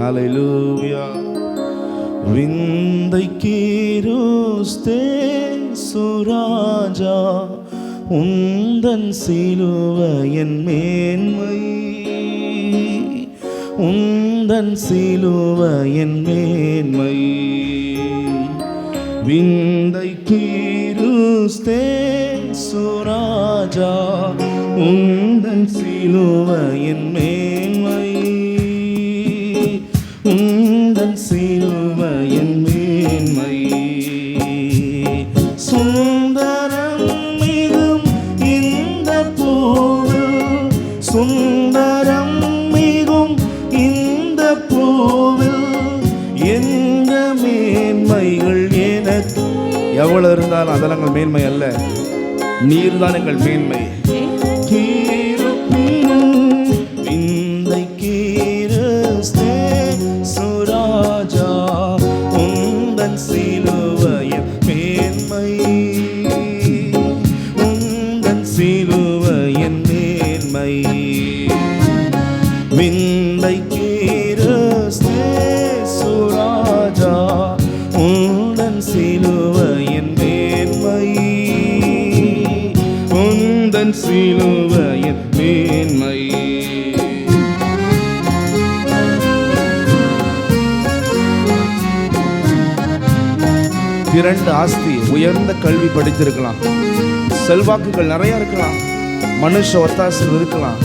ஹல்லேலூயா. விந்தை கீருஸ்தே சுராஜா, உந்தன் சிலுவையின் மேன்மை, உந்தன் சிலுவையின் மேன்மை. விந்தை கீருஸ்தே சுராஜா, உந்தன் சிலுவையின் மேன்மை, உந்தன் சிலுவையின் மேன்மை. சுந்தரம் மிகும் இந்த பூவில், சுந்தரம் மிகும் இந்த பூவில் எந்த மேன்மைகள் எனக்கு. எவ்வளவு இருந்தாலும் அதெல்லாம் எங்கள் மேன்மை அல்ல, நீர்தான் எங்கள் மேன்மை. சுராஜா, உந்தன் சிலுவையின் மேன்மை, உந்தன் சிலுவையின் மேன்மை. விந்தை கீருஸ்தே சுராஜா, உந்தன் சிலுவையின் மேன்மை, உந்தன் சிலுவையின் மேன்மை. திரண்ட ஆஸ்தி, உயர்ந்த கல்வி படித்திருக்கலாம், செல்வாக்குகள் நிறைய இருக்கலாம், மனுஷ ஒத்தாசல் இருக்கலாம்,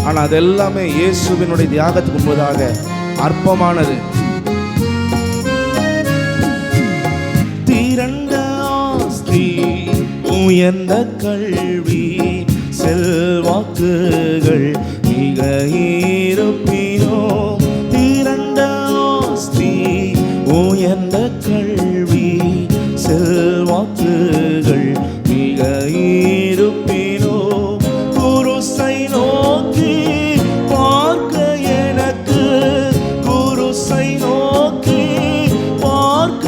ஆனால் அது எல்லாமே இயேசுவினுடைய தியாகத்துக்கு முன்பதாக அற்பமானது. திரண்ட ஆஸ்தி, உயர்ந்த கல்வி, செல்வாக்குகள் மிக இருப்பினோ. திரண்ட ஆஸ்தி, உயர்ந்த கல்வி, செல்வாக்குகள் மிக இருப்பினோ. குருசை நோக்கி பார்க்க எனக்கு, குருசை நோக்கி பார்க்க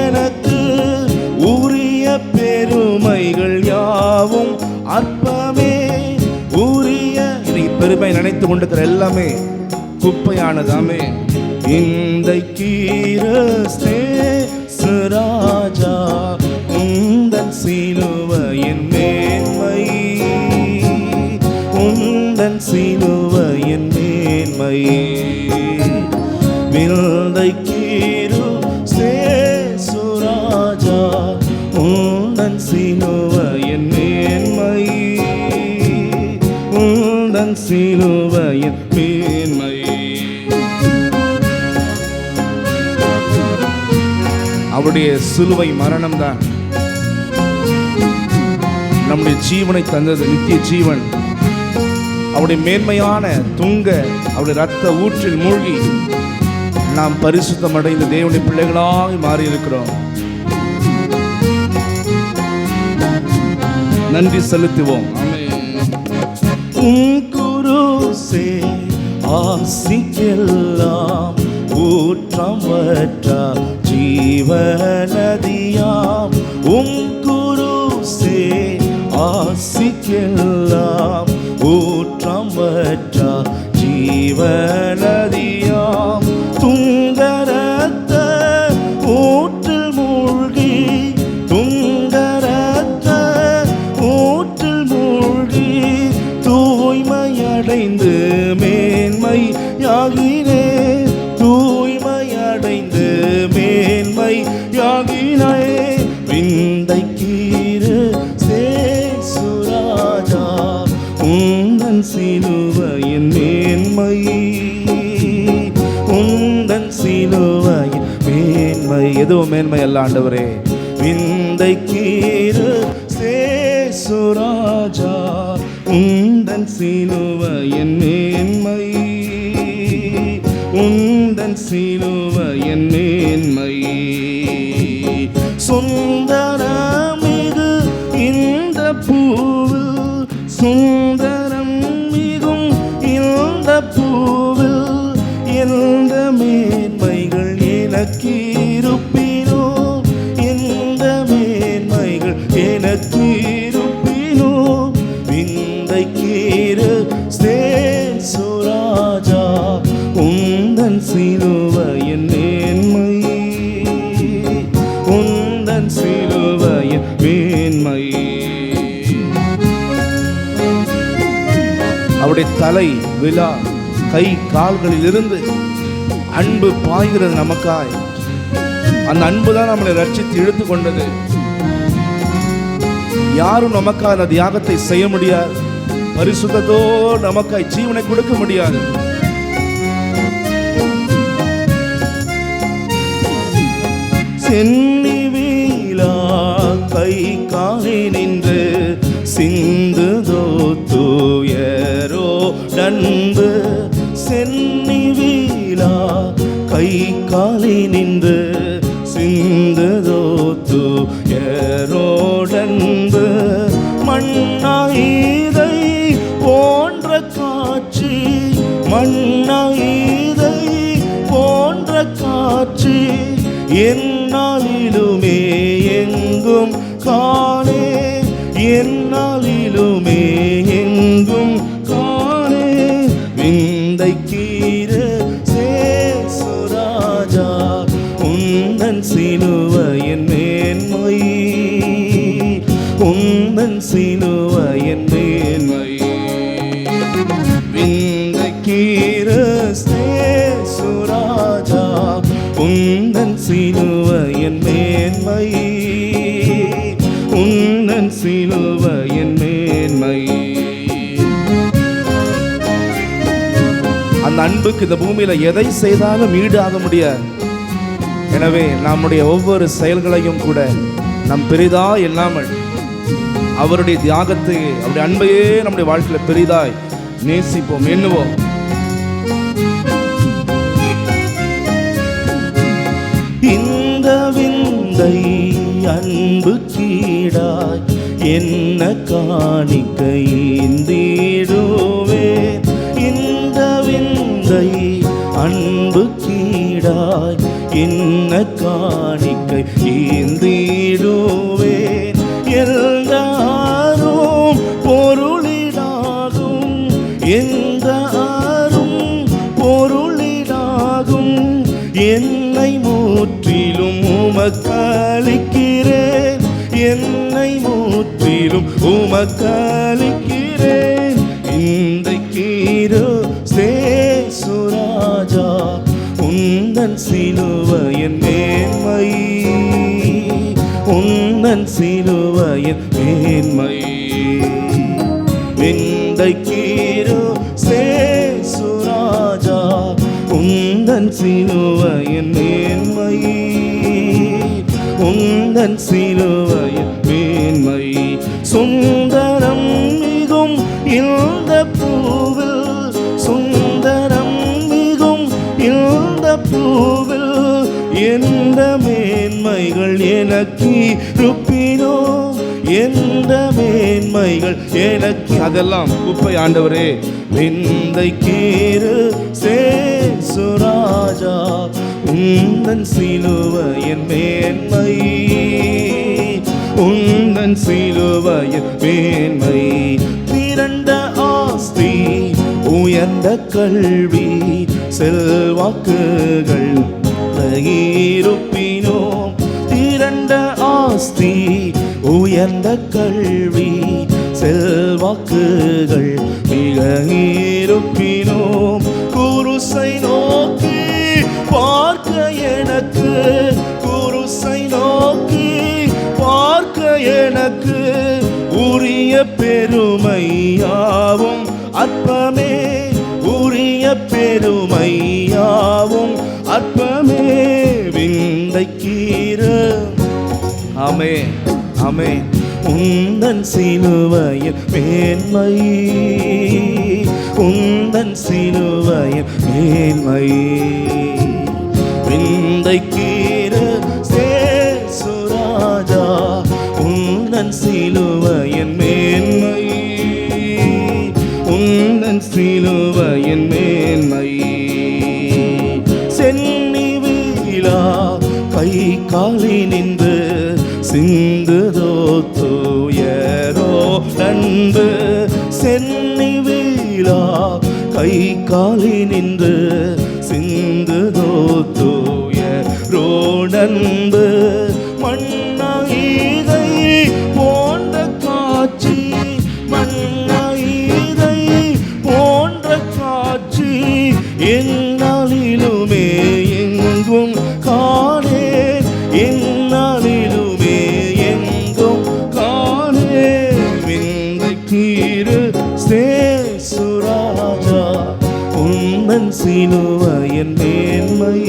எனக்கு உரிய பெருமைகள் யாவும் அற்பமே. உரிய பெருமை நினைத்து கொண்டிருக்கிற எல்லாமே குப்பையானதாமே. இந்த கீருஸ்தே சுராஜா, உந்தன் சிலுவையின் மேன்மை, உந்தன் சிலுவையின் மேன்மை. விந்தை கீருஸ்தே சுராஜா, உந்தன் சிலுவையின் மேன்மை, உந்தன் சிலுவையின் மேன்மை. அவருடைய சிலுவை மரணம் தான் நம்முடைய ஜீவனை தந்தது, நித்திய ஜீவன். அவருடைய மேன்மையான துங்க அவருடைய இரத்த ஊற்றில் மூழ்கி நாம் பரிசுத்தம் அடைந்த தேவனுடைய பிள்ளைகளாக மாறி இருக்கிறோம். நன்றி செலுத்துவோம். குருசே ஆசிக்கெல்லாம் ஊற்றம் வற்றா ஜீவநதியாம். குருசே ஆசிக்கெல்லாம் ஊற்றம் வற்றா ஜீவநதியாம். துங்கரத்த ஊற்றில் மூழ்கி, துங்கரத்த ஊற்றில் மூழ்கி தூய்மையடைந்து மேன்மையாகினே, தூய்மையடைந்து மேன்மையாகினே. விந்தை கீருஸ்தே சுராஜா, உந்தன் சிலுவையின் மேன்மை, உந்தன் சிலுவையின் மேன்மை. எதுவும் மேன்மை அல்ல ஆண்டவரே. விந்தை கீருஸ்தே சுராஜா, உந்தன் சிலுவையின் மேன்மை, உந்தன் சிலுவையின் மேன்மை. சுந்தரமிகு இந்த பூவில், சுந்தரம் மிகும் இந்த பூவில் எந்த மேன்மைகள் எனக்கு இருப்பினோ, எந்த மேன்மைகள் எனக்கு இருப்பினோ. விந்தை கீருஸ்தே சுராஜா, உந்தன் சிலுவை சிலுவையின் மேன்மை, உந்தன் சிலுவையின் மேன்மை. அவருடைய தலை விழா கை கால்களில் இருந்து அன்பு பாய்கிறது நமக்காய். அந்த அன்பு தான் நம்மளை ரட்சித்து இழுத்து கொண்டது. யாரும் நமக்காக அந்த தியாகத்தை செய்ய முடியாது. பரிசுத்தத்தோ நமக்காய் ஜீவனை கொடுக்க முடியாது. சென்னி வீலா கை காலை நின்று சிந்துதோ தூயரோ நண்பு. சென்னி வீலா கை காலை நின்று சிந்துதோ தூயரோ நண்பு. மண்ணாயிதை போன்ற காட்சி, மண்ணாயிதை போன்ற காட்சி என்னாலிலுமே எங்கும் காணே, என்னாலிலுமே எங்கும் காணே. விந்தை கீர சேசுராஜா உந்தன் சிலுவையின் மேன்மை, உந்தன் சிலுவையின் மேன்மை. விந்தை கீர சேசுராஜா உந்தன் சிலுவையின் மேன்மை, உந்தன் சிலுவையின் மேன்மை. அந்த அன்புக்கு இந்த பூமியில எதை செய்தாலும் ஈடாக முடியாது. எனவே நம்முடைய ஒவ்வொரு செயல்களையும் கூட நம் பெரிதா இல்லாமல் அவருடைய தியாகத்தை, அவருடைய அன்பையே நம்முடைய வாழ்க்கையில பெரிதாய் நேசிப்போம், எண்ணுவோம். இந்த விந்தை அன்பு கீடாய் என்ன காணிக்கை ஈந்திடுவேன். இந்த விந்தை அன்பு கீடாய் என்ன காணிக்கை ஈந்திடுவேன். எல்லாரும் பொருளிடாகும், எந்த ஆரும் பொருளிடாகும். என்னை முற்றிலும் உமக்களிக்கிறேன், என்னை முற்றிலும் உமக்களிக்கிறேன். இந்த கீரோ சேசுராஜா உந்தன் சிலுவையின் மேன்மை, உந்தன் சிலுவையின் மேன்மை. விந்தை கீரோ சேசுராஜா உந்தன் சிலுவையின் மேன்மை, உந்தன் சிலுவையின் மேன்மை. சுந்தரம் மிகும் இந்த பூவில், சுந்தரம் மிகும் இந்த பூவில் எந்த மேன்மைகள் எனக்கு இருப்பினோ, எந்த மேன்மைகள் எனக்கு. அதெல்லாம் குப்பை ஆண்டவரே. விந்தை கீறு சேசுராஜா உந்தன் சிலுவையின் மேன்மை, உந்தன் சிலுவையின் மேன்மை. திரண்ட ஆஸ்தி, உயர்ந்த கல்வி, செல்வாக்குகள் இருப்பினோம். திரண்ட ஆஸ்தி, உயர்ந்த கல்வி, செல்வாக்குகள் மிக இருப்பினோம். குருசை நோக்கி பார்க்க எனக்கு, குருசை நோக்கி பார்க்க எனக்கு உரிய பெருமையாவும் அற்பமே, உரிய பெருமையாவும் அற்பமே. விந்தை கீர ஆமே ஆமே உந்தன் சிலுவையின் மேன்மை, உந்தன் சிலுவையின் மேன்மை. விந்தை கீர சேசுராஜா உந்தன் சிலுவையின் மேன்மை, உந்தன் சிலுவையின் மேன்மை. சென்னி வீலா கை காலி நின்று சிந்துதோ தூயரோ நண்பு. சென்னி வீலா கை காலி நின்று சிந்துதோ தூய ரோடன்பு மண்ணாயிதை போன்ற காட்சி, மண்ணாயிதை போன்ற காட்சி என்னாலிலுமே எங்கும் காணேன், என்னாலிலுமே எங்கும் காணேன். விந்தைக்கீரு சேசுராஜா உந்தன் சிலுவையின் மேன்மை,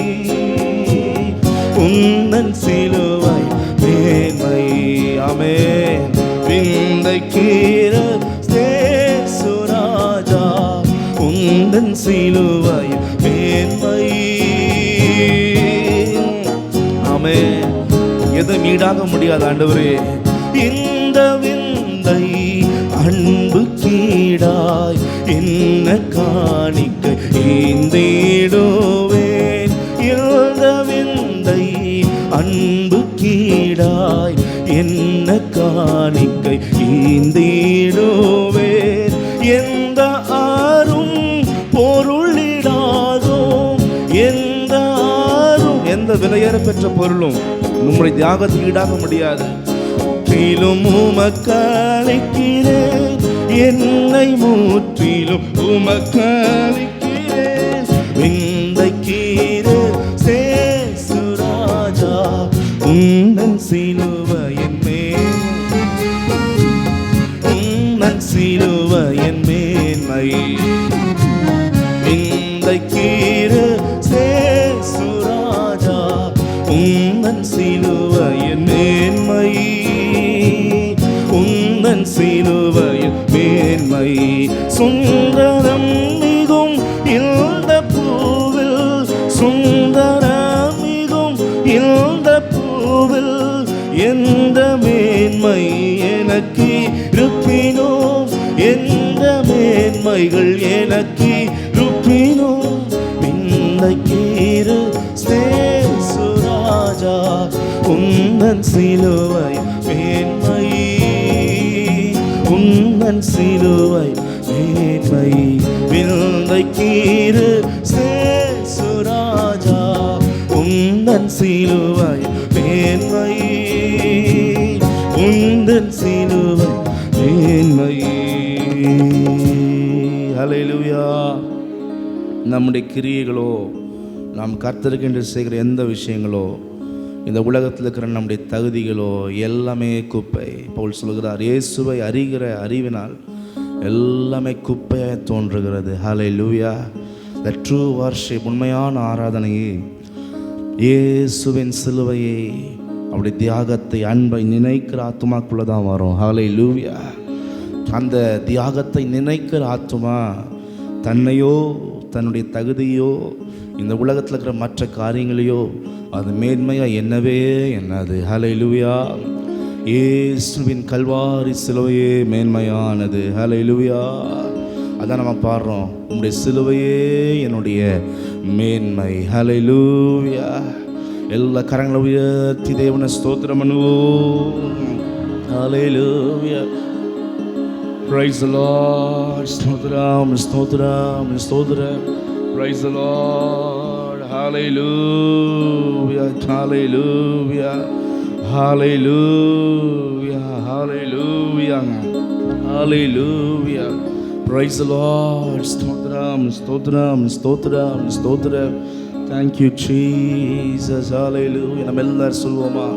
உந்தன் சிலுவை மேன்மை. ஆமென். விந்தைக்கீரு சேசுராஜா உந்தன் சிலுவை மேன்மை. ஆமென். எதுவும் ஈடாக முடியாது ஆண்டவரே. இந்த விந்தை அன்பு கீடாய் என்ன காணிக்கை ஈந்திடுவேன். இந்த விந்தை அன்பு கீடாய் என்ன காணிக்கை ஈந்திடுவேன். எந்த ஆறும் பொருளிடாதோ, எந்த ஆறும் எந்த விலையேற பெற்ற பொருளும் நம்முடைய தியாகத்துக்கு ஈடாக முடியாது. முற்றிலும் உமக்களிக்கிறேன், என்னை முற்றிலும் உமக்களிக்கிறேன். விந்தைக்கீரு சேசுராஜா உந்தன் சிலுவையின் மேல், உந்தன் சிலுவையின் மேன்மை. விந்தைக்கீரு சேசுராஜா உந்தன் சிலுவையின் மேன்மை, உந்தன் சிலுவையின் மேன்மை. சுந்தரம் மிகும் இந்த பூவில், சுந்தரம் மிகும் இந்த பூவில் எந்த மேன்மை எனக்கு இருப்பினோ, எந்த மேன்மைகள் எனக்கு இருப்பினோ. விந்தைக்கீரு சேசுராஜா உந்தன் சிலுவை மேன்மை, உந்தன் சிலுவை மேன்மை. விந்தைக்கீரு சேசுராஜா உந்தன் சிலுவை மேன்மை, உந்தன் சிலுவை மேன்மை. ஹல்லேலூயா. நம்முடைய கிரியைகளோ, நாம் கர்த்தருக்கென்று செய்கிற எந்த விஷயங்களோ, இந்த உலகத்தில் இருக்கிற நம்முடைய தகுதிகளோ எல்லாமே குப்பை. பவுல் சொல்கிறார், இயேசுவை அறிகிற அறிவினால் எல்லாமே குப்பையாக தோன்றுகிறது. ஹல்லேலூயா. The true worship, உண்மையான ஆராதனையை இயேசுவின் சிலுவையை, அப்படி தியாகத்தை, அன்பை நினைக்கிற ஆத்துமாக்குள்ள தான் வரும். ஹல்லேலூயா. அந்த தியாகத்தை நினைக்கிற ஆத்துமா தன்னையோ தன்னுடைய தகுதியோ இந்த உலகத்தில் இருக்கிற மற்ற காரியங்களையோ அது மேன்மையாக என்னவே என்னது. ஹல்லேலூயா. இயேசுவின் கல்வாரி சிலுவையே மேன்மையானது. ஹல்லேலூயா. அதான் நம்ம பாடுறோம், உம்முடைய சிலுவையே என்னுடைய மேன்மை. ஹல்லேலூயா. எல்லா கரங்களை உயர்த்தி தேவனை ஸ்தோத்திரம் பண்ணுவோம். ஹல்லேலூயா. Praise the Lord. ஸ்தோத்திரம் ஸ்தோத்திரம் ஸ்தோத்திரம். Praise the Lord. Hallelujah. Hallelujah. Hallelujah. Hallelujah. Hallelujah. Praise the Lord. Stotram, stotram, stotram, stotram. Thank you, Jesus. Hallelujah. நம்ம எல்லாரும் சொல்வோமா?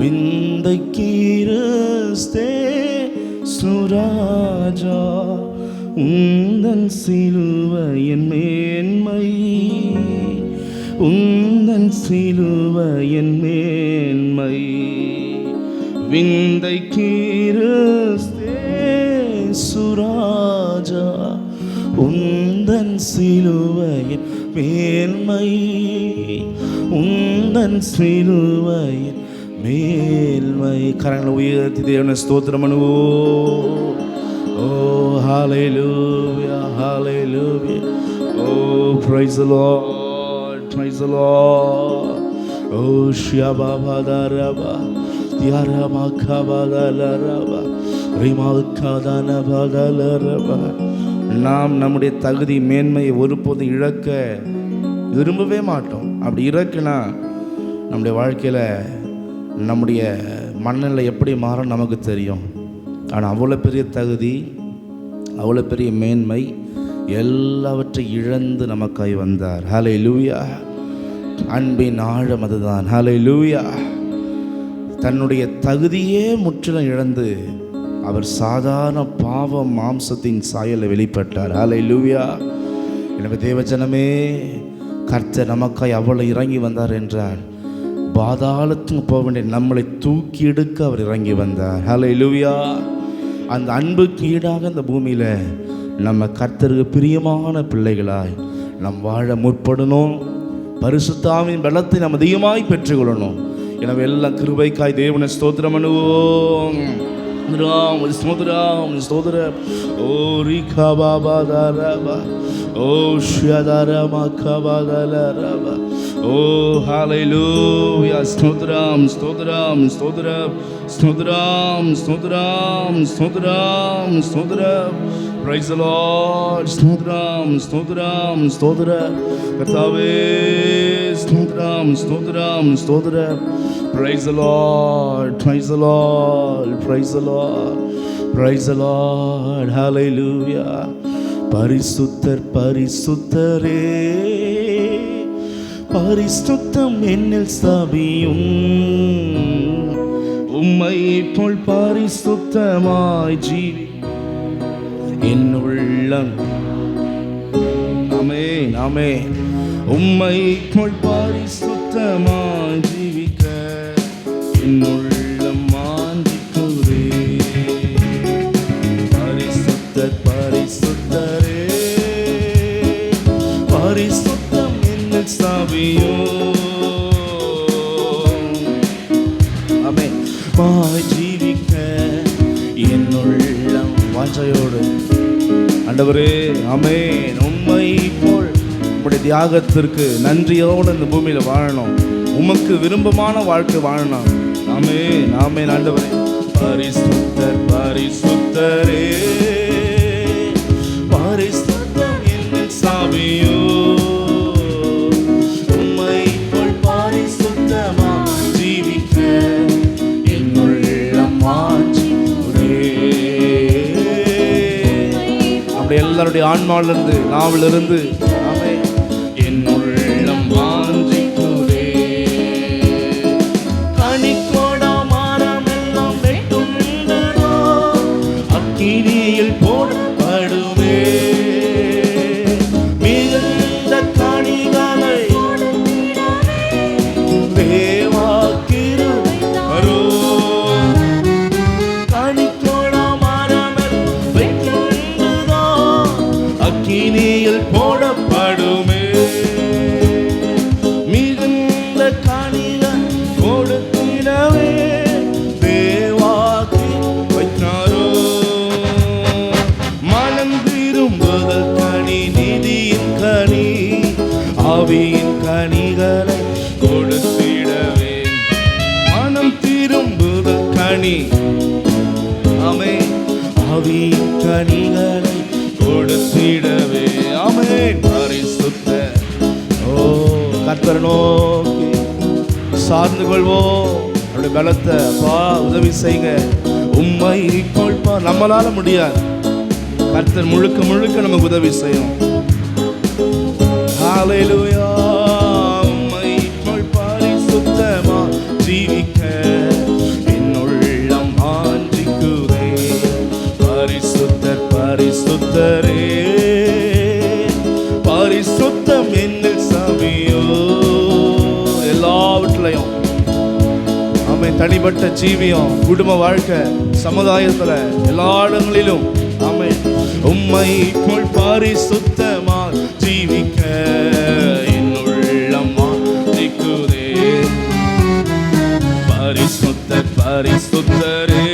விந்தைக்கீரஸ்தே சுராஜா உந்தன் சிலுவையின் மேன்மை, உந்தன் சிலுவையின் மேன்மை. விந்தைக்கீரஸ்தே சுராஜா உந்தன் சிலுவையின் மேன்மை, உந்தன் சிலுவையின் மேன்மை. கரங்களை உயர்த்தி தேவனை ஸ்தோத்திரம் பண்ணுவோம். ஓ ஹalleluya, hallelujah. Oh praise the Lord, praise the Lord. Oh shiababadaraba tiarama kabalalaraba rimalkadanabalaraba. நாம் நம்முடைய தகுதி மேன்மையை ஒருபோதும் இழக்க விரும்பவே மாட்டோம். அப்படி இருக்குன்னா நம்முடைய வாழ்க்கையில் நம்முடைய மனநிலை எப்படி மாறும் நமக்கு தெரியும். ஆனால் அவ்வளோ பெரிய தகுதி, அவ்வளோ பெரிய மேன்மை எல்லாவற்றையும் இழந்து நமக்காய் வந்தார். ஹல்லேலூயா. அன்பின் ஆழம் அதுதான். ஹல்லேலூயா. தன்னுடைய தகுதியே முற்றிலும் இழந்து அவர் சாதாரண பாவ மாம்சத்தின் சாயலை வெளிப்பட்டார். ஹல்லேலூயா. எனவே தேவஜனமே, கர்த்தர் நமக்காய் அவ்வளோ இறங்கி வந்தார் என்றால் பாதாளத்துக்கு போக வேண்டிய நம்மளை தூக்கி எடுக்க அவர் இறங்கி வந்தார். ஹல்லேலூயா. அந்த அன்புக்கு ஈடாக இந்த பூமியில் நம்ம கர்த்தருக்கு பிரியமான பிள்ளைகளாய் நம் வாழ முற்படணும். பரிசுத்த ஆவியின் பலத்தை நாம் அதிகமாய் பெற்றுக்கொள்ளணும். எனவே எல்லாம் கிருபைக்காய் தேவனை ஸ்தோத்திரம் பண்ணுவோம். ஸ்தோத்திரம் ஸ்தோத்திரம். ஓ ரிகா பாபா தாரபா, ஓ ஷியதாரமா கபாதலரபா, ஓ ஹல்லேலூயா. ஸ்தோத்திரம் ஸ்தோத்திரம் ஸ்தோத்திரம் ஸ்தோத்திரம் ஸ்தோத்திரம் ஸ்தோத்திரம் ஸ்தோத்திரம். Praise the Lord. ஸ்தோத்திரம் ஸ்தோத்திரம் ஸ்தோத்திரம். கர்த்தாவே ஸ்தோத்திரம் ஸ்தோத்திரம் ஸ்தோத்திரம். Praise the Lord. Praise the Lord. Praise the Lord. Praise the Lord. Hallelujah. பரிசுத்தர் பரிசுத்தரே, பரிசுத்தம் என்னில் ஸ்தாபியும், உம்மை போல் பரிசுத்தமாய் ஜீவி என் உள்ளம். ஆமென் ஆமென். உம்மை போல் பரிசுத்தமாய் ஜீவிக்க என் உள்ளம் வாஞ்சிக்குதே. பரிசுத்தர் பரிசுத்தரே, பரிசுத்தம் என்னில் ஸ்தாபியும், ஆமென் மாய் ஜீவிக்க என் உள்ளம் வாஞ்சையோடு. ஆண்டவரே ஆமென். உம்மை போல் உம்முடைய தியாகத்திற்கு நன்றியோடு இந்த பூமியில் வாழணும். உமக்கு விருப்பமான வாழ்க்கை வாழணும். ஆமென் ஆமென். ஆண்டவரே பரிசுத்தர் பரிசுத்தரே, பரிசுத்தம் என்னில் ஸ்தாபியும், உம்மை போல் பரிசுத்தமாய் ஜீவிக்க என் உள்ளம் வாஞ்சிக்குதே. அப்படி எல்லாருடைய ஆன்மாவிலிருந்து நாவிலிருந்து ஆமென் என் உள்ளம் வாஞ்சிக்குதே. கனிக்கோடா மரமெல்லாம் வெட்டுண்டனோ, அக்கினியில் போடப்படுமே. மிகுந்த கனிகளை தேவாக்கிருபை தரும். கனிக்கோடா மரமெல்லாம் வெட்டுண்டதோ, அக்கினியில் போடப்படுமே. மிகுந்த கனிகள் கொடுத்திடவே தேவாக்கி வைத்தாரோ. மனம் திரும்புதல் கனி, நிதியின் கனி, ஆவியின் கனிகளை கொடுத்திடவே. மனம் திரும்புதல் கனி, ஆமென், ஆவியின் கனிகளை கொடுத்திடவே. ஆமென். பரிசுத்தர். ஓ கர்த்தரை நோக்கி சார்ந்து கொள்வோம். அவருடைய பலத்தை பா உதவி செய்யுங்க. உம்மை போல் நம்மளால முடியாது. கர்த்தர் முழுக்க முழுக்க நமக்கு உதவி செய்யும். ஹல்லேலூயா. உம்மை போல் பரிசுத்தமாய் ஜீவிக்க என் உள்ளம் வாஞ்சிக்குதே. பரிசுத்தர் பரிசுத்தரே, பரிசுத்தம் என்னில் ஸ்தாபியும். எல்லாவற்றிலையும் ஆமென். தனிப்பட்ட ஜீவியம், குடும்ப வாழ்க்கை, சமுதாயத்தில் எல்லா இடங்களிலும் ஆமென். உம்மை போல் பரிசுத்தமாய் ஜீவிக்க என் உள்ளம் வாஞ்சிக்குதே. பரிசுத்தர் பரிசுத்தரே,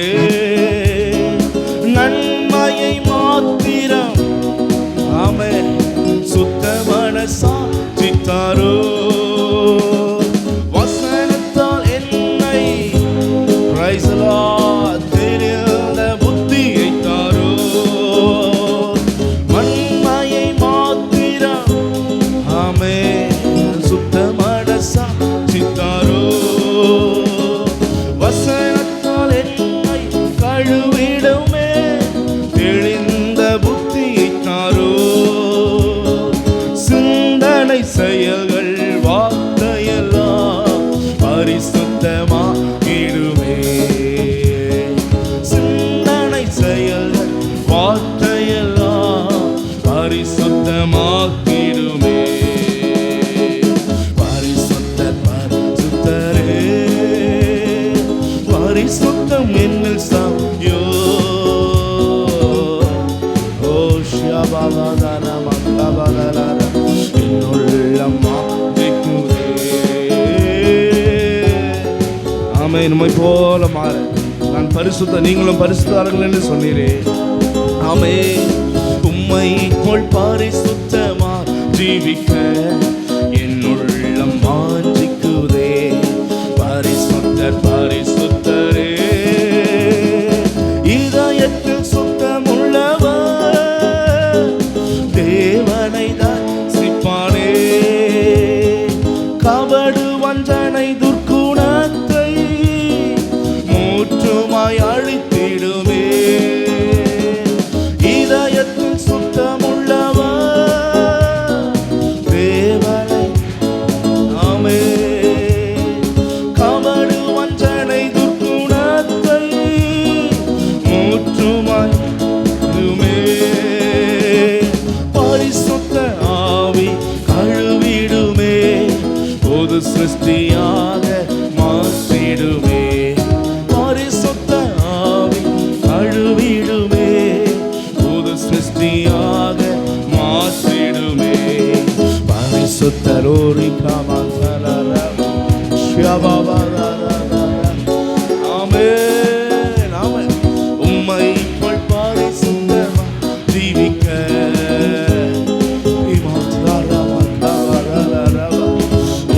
நன்மையை மாத்திரம் ஆமென் சுத்த மனசாட்சி தாரோ. வசனத்தால் என்னை பிரைஸ் தி லார்ட் தெரிந்த புத்தியை தாரோ. நன்மையை மாத்திரம் பரிசுத்தமாக்கிடுமே. சிந்தனை செயல்கள் வார்த்தையெல்லாம் பரிசுத்தமாக்கிடுமே. பரிசுத்தர் பரிசுத்தரே, பரிசுத்தம் என்னில் சாயோ. ஓ ஷபலதன மகபலதன என்னுள்ளம் மாற்றிக்குதே. ஆமென். உம்மை போல மாற நான் பரிசுத்த, நீங்களும் பரிசுத்தார்கள் என்று சொன்னீரே. ஆமென். உம்மை போல் பரிசுத்தமா ஜீவிக்க என்னுள்ளம் வாஞ்சிக்குதே. பரிசுத்தர் பரிசுத்தரே, இதயத்தில் சுத்தமுள்ளவர் தேவனை தரிசிப்பானே. கபடு வஞ்சனை துர்க்குணத்தை முற்றுமாய் அழித்திடுமே. இதயத்தில் சுத்தமுள்ளவர் தேவனை, ஆமென். கபடு வஞ்சனை துர்க்குணத்தை முற்றுமாய் அழித்திடுமே. பரிசுத்த ஆவி கழுவிடுமே, புது சிருஷ்டியாக மாற்றிடுமே. பரிசுத்த ஆவி கழுவிடுமே, புது சிருஷ்டியாக மாற்றிடுமே. பரிசுத்தரோரி காமசலர ஷபபலர. ஆமென். ஆமென். உம்மை போல் பரிசுத்தமா ஜீவிக்க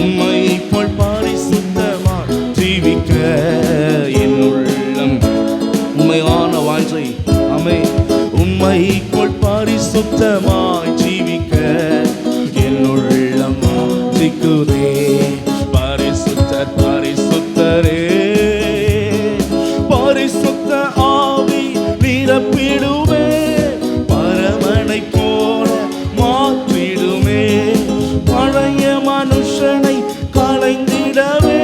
உம்மை போல் பரிசுத்தமா ஜீவிக்க என்னுள்ளம் உண்மையான வாஞ்சை. ஆமென். உம்மை போல் பரிசுத்தமாய் ஜீவிக்க என்னுள்ளம் வாஞ்சிக்குதே. பரிசுத்தர் பரிசுத்தரே, பரிசுத்த ஆவி நிரப்பிடுமே. பரமனை போல மாற்றிடுமே. பழைய மனுஷனை களைந்திடவே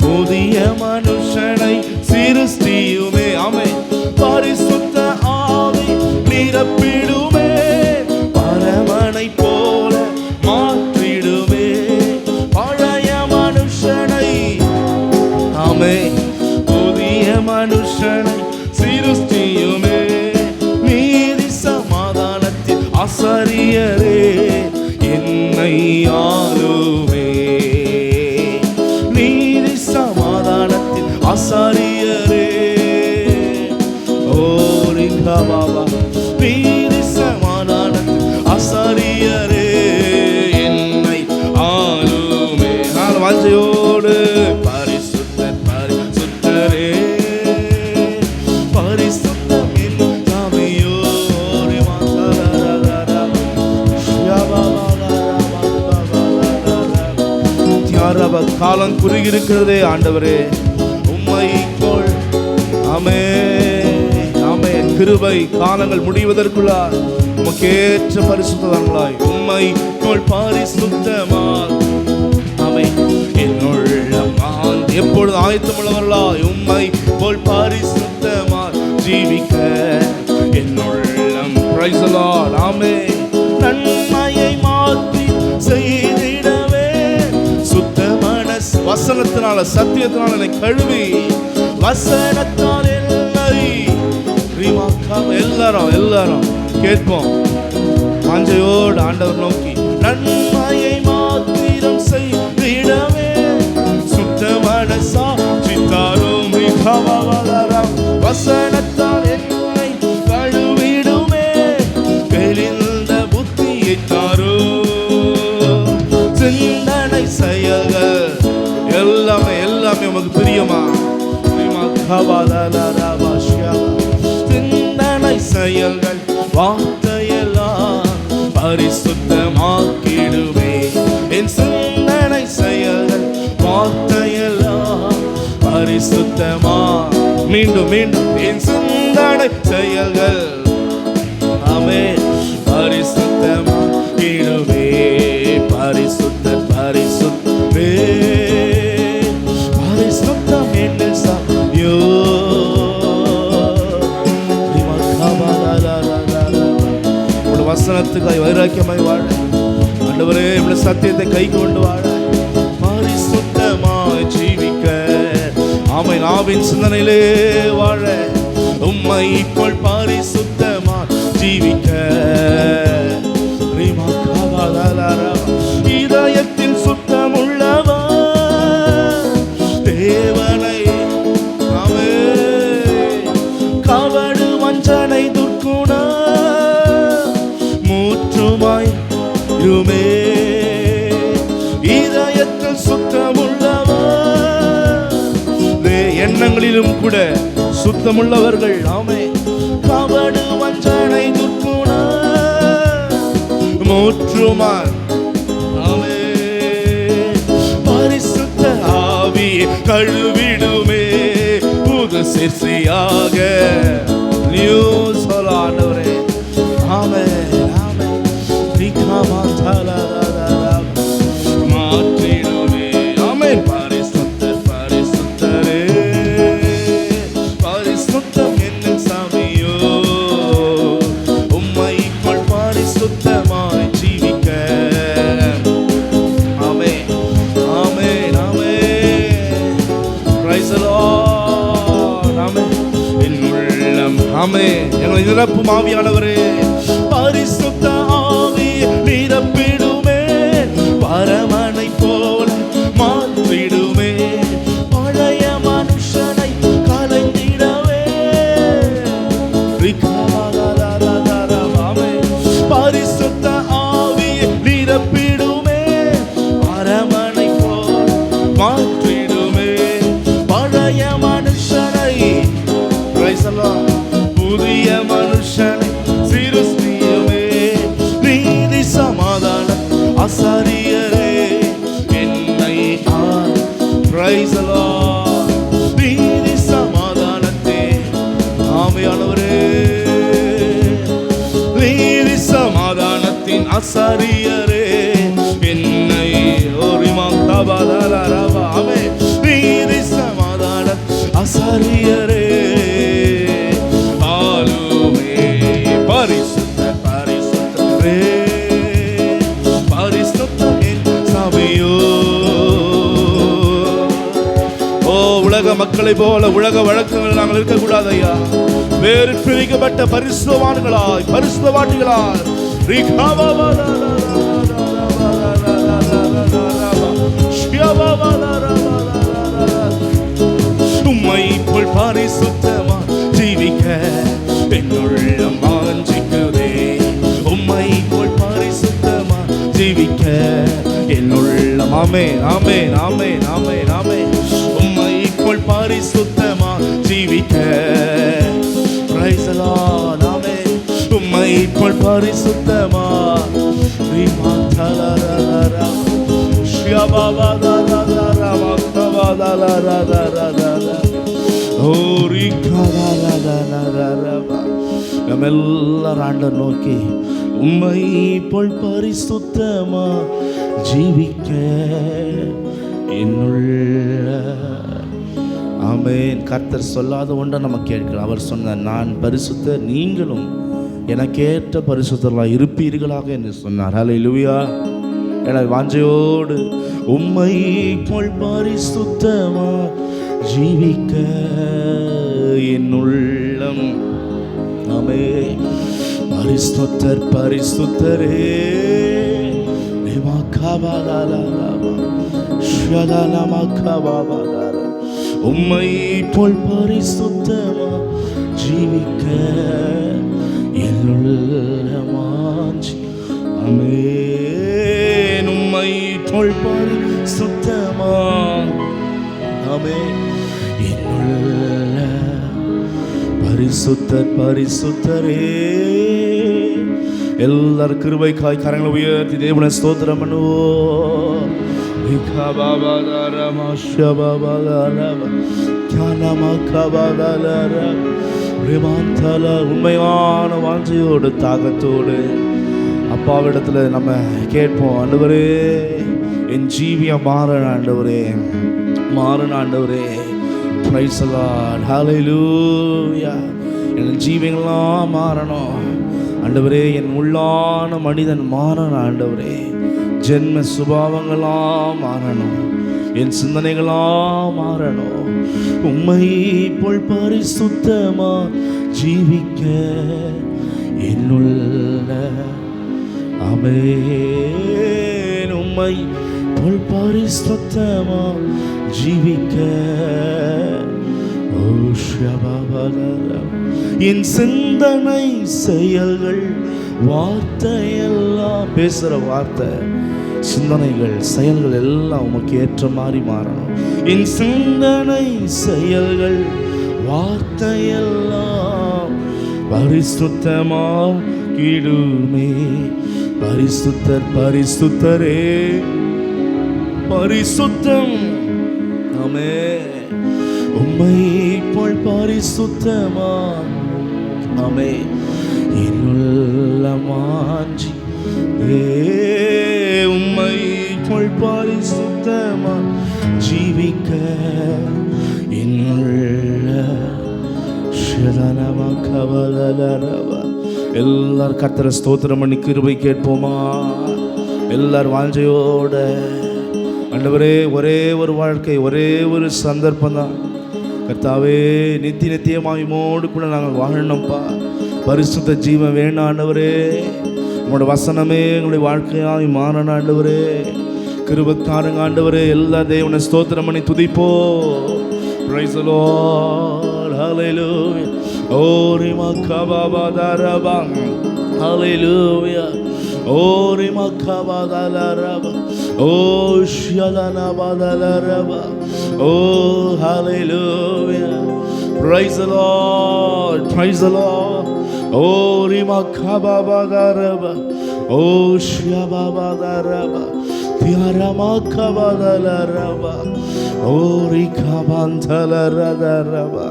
புதிய மனுஷனை சிருஷ்டியுமே. ஆமென். பரிசுத்த ஆவி நிரப்பிடுமே. பரமனை போல மாற்றிடுமே. பழைய மனுஷனை, ஆமென், புதிய மனுஷனை சிருஷ்டியுமே. நீதி சமாதானத்தில் ஆசாரியரே என்னை ஆளுமே. நீதி சமாதானத்தில் ஆசாரியரே, ஓரி பாபா. நீதி சமாதானத்தில் ஆசாரியரே என்னை ஆளுமே. நான் வாஞ்சையோடு பரிசுத்தர் பரிசுத்தரே, பரிசுத்தம் என் தாமையோடு காலம் குறுகியிருக்கிறதே ஆண்டவரே. உம்மை போல், ஆமென், ஆமென், கிருபை காலங்கள் முடிவதற்குள்ளாய் உமக்கேற்ற பரிசுத்தவான்களாய் உம்மை போல் பரிசுத்தமாய், ஆமென், என்னுள்ளம் எப்பொழுது ஆயத்தமுள்ளவர்களாய் உம்மை போல் பரிசுத்தமாய் ஜீவிக்க என்னுள்ளம். Praise the Lord. ஆமென். நன்மையை மாற்றி செய்திடவே சுத்த மனஸ் வசனத்தினால சத்தியத்தினால என்னை கழுவி வசனத்தால் என்னை எல்லாரும் கேட்போம் வாஞ்சையோடு ஆண்டவர் நோக்கி. நன்மையை மாத்திரம் செய்திடவே சுத்த மனசாட்சி தாரும் வசனத்தால் என்னை கழுவிடுமே. தெளிந்த புத்தியை தாரும். சிந்தனை செயல்கள் எல்லாமே எல்லாமே உமக்கு பிரியமா. சிந்தனை செயல்கள் வார்த்தையெல்லாம் பரிசுத்தமாக்கிடுமே. என் சிந்தனை செயல்கள் வார்த்தையெல்லாம் பரிசுத்தமா. மீண்டும் மீண்டும் என் சிந்தனை செயல்கள், ஆமென், பரிசுத்தமாக்கிடுமே. பரிசுத்த பரிசுத்தே வசனத்துக்காய் வைராக்கியமாய் வாழ ஆண்டவரே உம்முடைய சத்தியத்தை கை கொண்டு வாழ பரிசுத்தமாய் ஜீவிக்க ஆமை நாவின் சிந்தனையிலே வாழ உம்மை போல் பரிசுத்தமாய் ஜீவிக்க இதயத்தில் சுத்தமுள்ளவா தேவனை நாமே கவடு வஞ்சனை துர்க்குண மூற்றுமாய் இருமே இதயத்தில் சுத்தமுள்ளவா எண்ணங்களிலும் கூட சுத்தமுள்ளவர்கள் ஆமே கவடு வஞ்சனை துர்க்குண மூற்றுமாய் ஆமே பரிசுத்த ஆவி கழுவிடுமே புது சிற்சியாக ஆண்டவரே ஆமே ஆமே மாற்றிடுமே ஆமே பரிசுத்தர் பரிசுத்தரே பரிசுத்தம் என்னும் சாமியோ உம்மை போல் பரிசுத்தமாய் ஜீவிக்க ஆமே ஆமே ஆமே பிரைஸ் தி லார்ட் ஆமே என் உள்ளம் ஆமே எங்களை நிரப்பும் ஆவியானவரே பரிசுத்த ஆவி நிரப்பிடுமே பரமனை போல் மாற்றிடுமே பழைய மனுஷனை கலைந்திடவே பரிசுத்த ஆவி நிரப்பிடுமே பரமனை போல் மாற்றிடுமே பழைய மனுஷனை புதிய மனுஷனை சிருஷ்டியுமே நீதி சமாதானம் ஆசாரியரே என்னை பிரைஸ் தி லார்ட் நீதி சமாதானத்தே ஆவியானவரே நீதி சமாதானத்தின் ஆசாரியரே என்னை ஆமே நீதி சமாதான ஆசாரியரே ஆளுமே பரிசுத்த பரிசுத்தரே உலக மக்களை போல உலக வழக்கங்கள் நாங்கள் இருக்கக்கூடாது ஐயா வேறு பிரிக்கப்பட்ட பரிசுத்தவான்களாய் பரிசுத்தவான்களாய் உம்மை போல் பரிசுத்தமா ஜீவிக்க என்னுள்ளம் வாஞ்சிக்குதே உம்மை போல் பரிசுத்தமா ஜீவிக்க என்னுள்ளம் ஆமே ஆமே ஆமே ஆமே ஆமே உம்மை போல் பரிசுத்தமா ஜீவிக்க பிரைஸ் தி லார்ட் ஆமே உம்மை போல் பரிசுத்தமா ரிமாதலரரரா நம்ம எல்லாரும் ஆண்டவர் நோக்கி உம்மை போல் பரிசுத்தமா ஜீவிக்க என்னுள்ள ஆமென். கர்த்தர் சொல்லாத ஒன்றை நம்ம கேட்கலாம். அவர் சொன்னார், நான் பரிசுத்தர், நீங்களும் எனக்கேற்ற பரிசுத்தர்களாக இருப்பீர்களாக என்று சொன்னார். ஹல்லேலூயா. என வாஞ்சையோடு உம்மை போல் பரிசுத்தமா ஜீவிக்க என்னுள்ளம் ஆமென். பரிசுத்தர் பரிசுத்தரே உம்மை போல் பரிசுத்தமா ஜீவிக்க என்னுள்ளமாஞ்சி ஆமென். உம்மை போல் பரிசுத்தமா ஆமென் என்னுள்ள பரிசுத்தர் பரிசுத்தரே. எல்லாரும் கிருபைக்காய் கரங்களை உயர்த்தி தேவனை ஸ்தோத்திரம் பண்ணுவோம். உண்மையான வாஞ்சையோடு தாகத்தோடு அப்பாவிடத்துல நம்ம கேட்போம், ஆண்டவரே என் ஜீவியம் மாறணும், ஆண்டவரே மாறணும், ஆண்டவரே. Price the Lord. ஹல்லேலூயா. என் ஜீவியங்கள்லாம் மாறணும் ஆண்டவரே, என் உள்ளான மனிதன் மாறணும் ஆண்டவரே. ஜென்ம சுபாவங்களாம் மாறணும், என் சிந்தனைகளாம் மாறணும். உம்மை போல் பரிசுத்தமா ஜீவிக்க என்னுள்ள ஆமென். உம்மை போல் பரிசுத்தமா ஜீவிக்க என் சிந்தனை செயல்கள் வார்த்தையெல்லாம், பேசுகிற வார்த்தை சிந்தனைகள் செயல்கள் எல்லாம் உமக்கு ஏற்ற மாதிரி மாறணும். என் சிந்தனை செயல்கள் வார்த்தையெல்லாம் பரிசுத்தமாகிடுமே. பரிசுத்தர் பரிசுத்தரே பரிசுத்தம். ஆமென். உம்மை போல் பரிசுத்தமா ஆமென் என்னுள்ள வாஞ்சி. உம்மை போல் பரிசுத்தமா ஜீவிக்க என்னுள்ள ஷதனமா கவலலரவா. எல்லாரும் கர்த்தரை ஸ்தோத்திரம் பண்ணி கிருபை கேட்போமா? எல்லாரும் வாஞ்சையோட ஆண்டவரே, ஒரே ஒரு வாழ்க்கை, ஒரே ஒரு சந்தர்ப்பம் தான் கர்த்தாவே. நித்தியமாய் உம்மோடு கூட நாங்கள் வாழணும்ப்பா. பரிசுத்த ஜீவன் வேணும் ஆண்டவரே. உங்களோட வசனமே எங்களுடைய வாழ்க்கையாய் மாறணும் ஆண்டவரே. கிருபைக்காரங்க ஆண்டவரே. எல்லா தேவனை ஸ்தோத்திரம் பண்ணி துதிப்போ. Praise the Lord. Hallelujah. Oh rimakababadaraба. Hallelujah. Oh rimakabadalaraba. Oh shalanabadalaraba. Oh hallelujah. Praise the Lord. Praise the Lord. Oh rimakababadaraba. Oh shababadaraba. தியாரமாக்கபதலரபா. ஓரிகபந்தலரதரபா.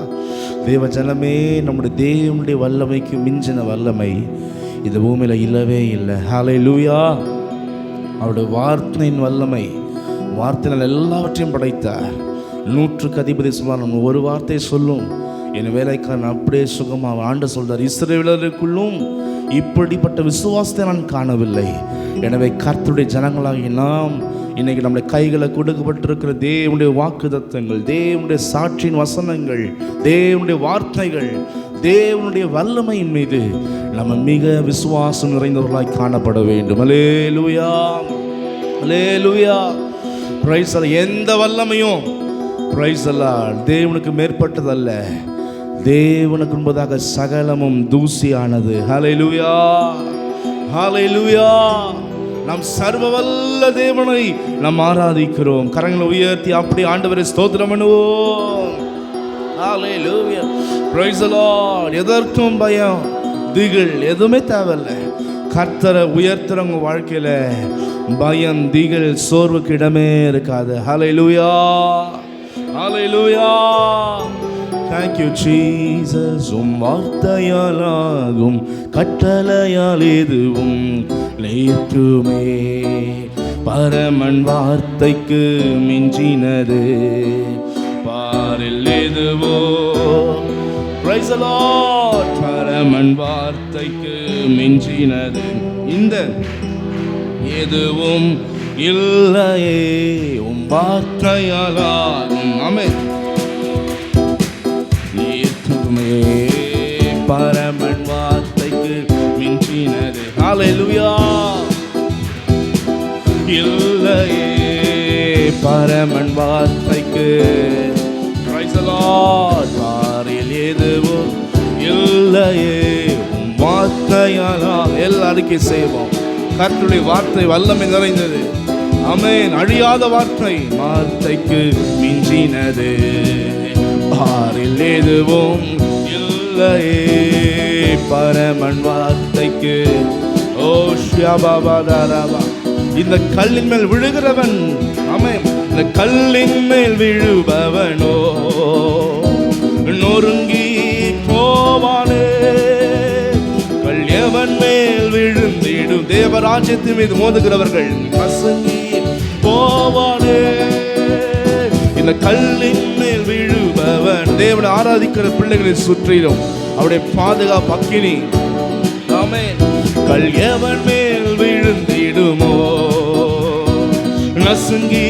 தேவ ஜனமே, நம்முடைய தேவனுடைய வல்லமைக்கு மிஞ்சின வல்லமை இந்த பூமியில் இல்லவே இல்லை. ஹல்லேலூயா. அவருடைய வார்த்தையின் வல்லமை, வார்த்தையினால் எல்லாவற்றையும் படைத்தார். 100க்கு அதிபதி சொல்வார், நம்ம ஒரு வார்த்தை சொல்லும் என் வேலைக்காரன் அப்படியே சுகமாக. ஆண்டு சொல்றார், இஸ்ரவேலருக்குள்ளும் இப்படிப்பட்ட விசுவாசத்தை நான் காணவில்லை. எனவே கர்த்தருடைய ஜனங்களாகி நாம் இன்னைக்கு நம்முடைய கைகளை கொடுக்கப்பட்டிருக்கிற தேவனுடைய வாக்குத்தத்தங்கள், தேவனுடைய சாட்சியின் வசனங்கள், தேவனுடைய வார்த்தைகள், தேவனுடைய வல்லமையின் மீது நம்ம மிக விசுவாசம் நிறைந்தவர்களாய் காணப்பட வேண்டும். அல்லேலூயா, அல்லேலூயா. பிரைஸ் அல்லாஹ். எந்த வல்லமையும் பிரைஸ் அல்லாஹ் தேவனுக்கு மேற்பட்டதல்ல. தேவனுக்கு என்பதாக சகலமும் தூசியானது. ஹல்லேலூயா, ஹல்லேலூயா. நாம் சர்வவல்ல தேவனை நாம் ஆராதிக்கிறோம். கரங்களை உயர்த்தி அப்படி ஆண்டவரை ஸ்தோத்திரம் பண்ணுவோம். ஹல்லேலூயா, பிரைஸ் தி லார்ட். எதற்கும் பயம் திகில் எதுவுமே தேவையில்லை. கர்த்தரை உயர்த்துறவங்க வாழ்க்கையில பயம் திகில் சோர்வுக்கு இடமே இருக்காது. ஹல்லேலூயா, ஹல்லேலூயா. Thank you Jesus. வார்த்தையாலாகும் கட்டளையால் எதுவும் நேற்றுமே. பரமன் வார்த்தைக்கு மிஞ்சினது பாரில் எதுவோ. Praise the Lord. பரமன் வார்த்தைக்கு மிஞ்சினது இந்த எதுவும் இல்லையே. வார்த்தையாலாகும் ஆமென் பரமன் வார்த்தைக்கு மிஞ்சினது. ஹல்லேலூயா. இல்லையே பரமன் வார்த்தைக்கு. Price the Lord. பாரில் எதுவும் இல்லையே வார்த்தையாலா. எல்லாருக்கும் செய்வோம். கர்த்தருடைய வார்த்தை வல்லமை நிறைந்தது. ஆமென். அழியாத வார்த்தை, வார்த்தைக்கு மிஞ்சினது பாரில் எதுவும் இல்லையே. பரமன் வார்த்தைக்கு. ஓ ஷபாபாதாரபா. இந்த கல்லின் மேல் விழுகிறவன், ஆமென், இந்த கல்லின் மேல் விழுபவனோ நொறுங்கி போவானே. கல் எவன் மேல் விழுந்திடும். தேவராஜ்யத்தின் மீது மோதுகிறவர்கள் கசங்கி போவானே. இந்த கல்லின் மேல் விழுபவன். தேவனை ஆராதிக்கிற பிள்ளைகளை சுற்றிலும் அவருடைய பாதுகாப்பு அக்கினி ஆமென். கல் எவன் மேல் விழுந்திடுமோ நசுங்கி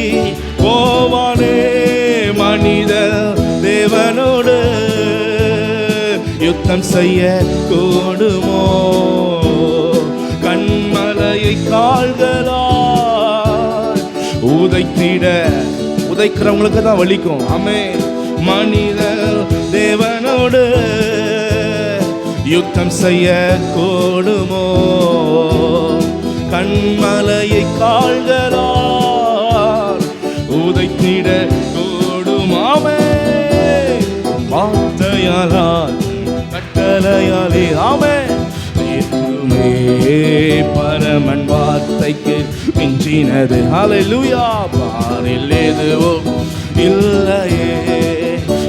போவானே மனித தேவனோடு யுத்தம் செய்ய கூடுமோ கண்மலையை கால்களால் உதைக்கிறவங்களுக்கு தான் வலிக்கும். ஆமென். மனித தேவனோடு யுத்தம் செய்ய கூடுமோ கண்மலையை கால்களால் உதைத்திட கூடுமாமே வார்த்தையால் கட்டளையாலே ஆமென். எதுவுமே பரமன் வார்த்தைக்கு மிஞ்சினது. ஹல்லேலூயா. பாரில் எதுவும் இல்லையே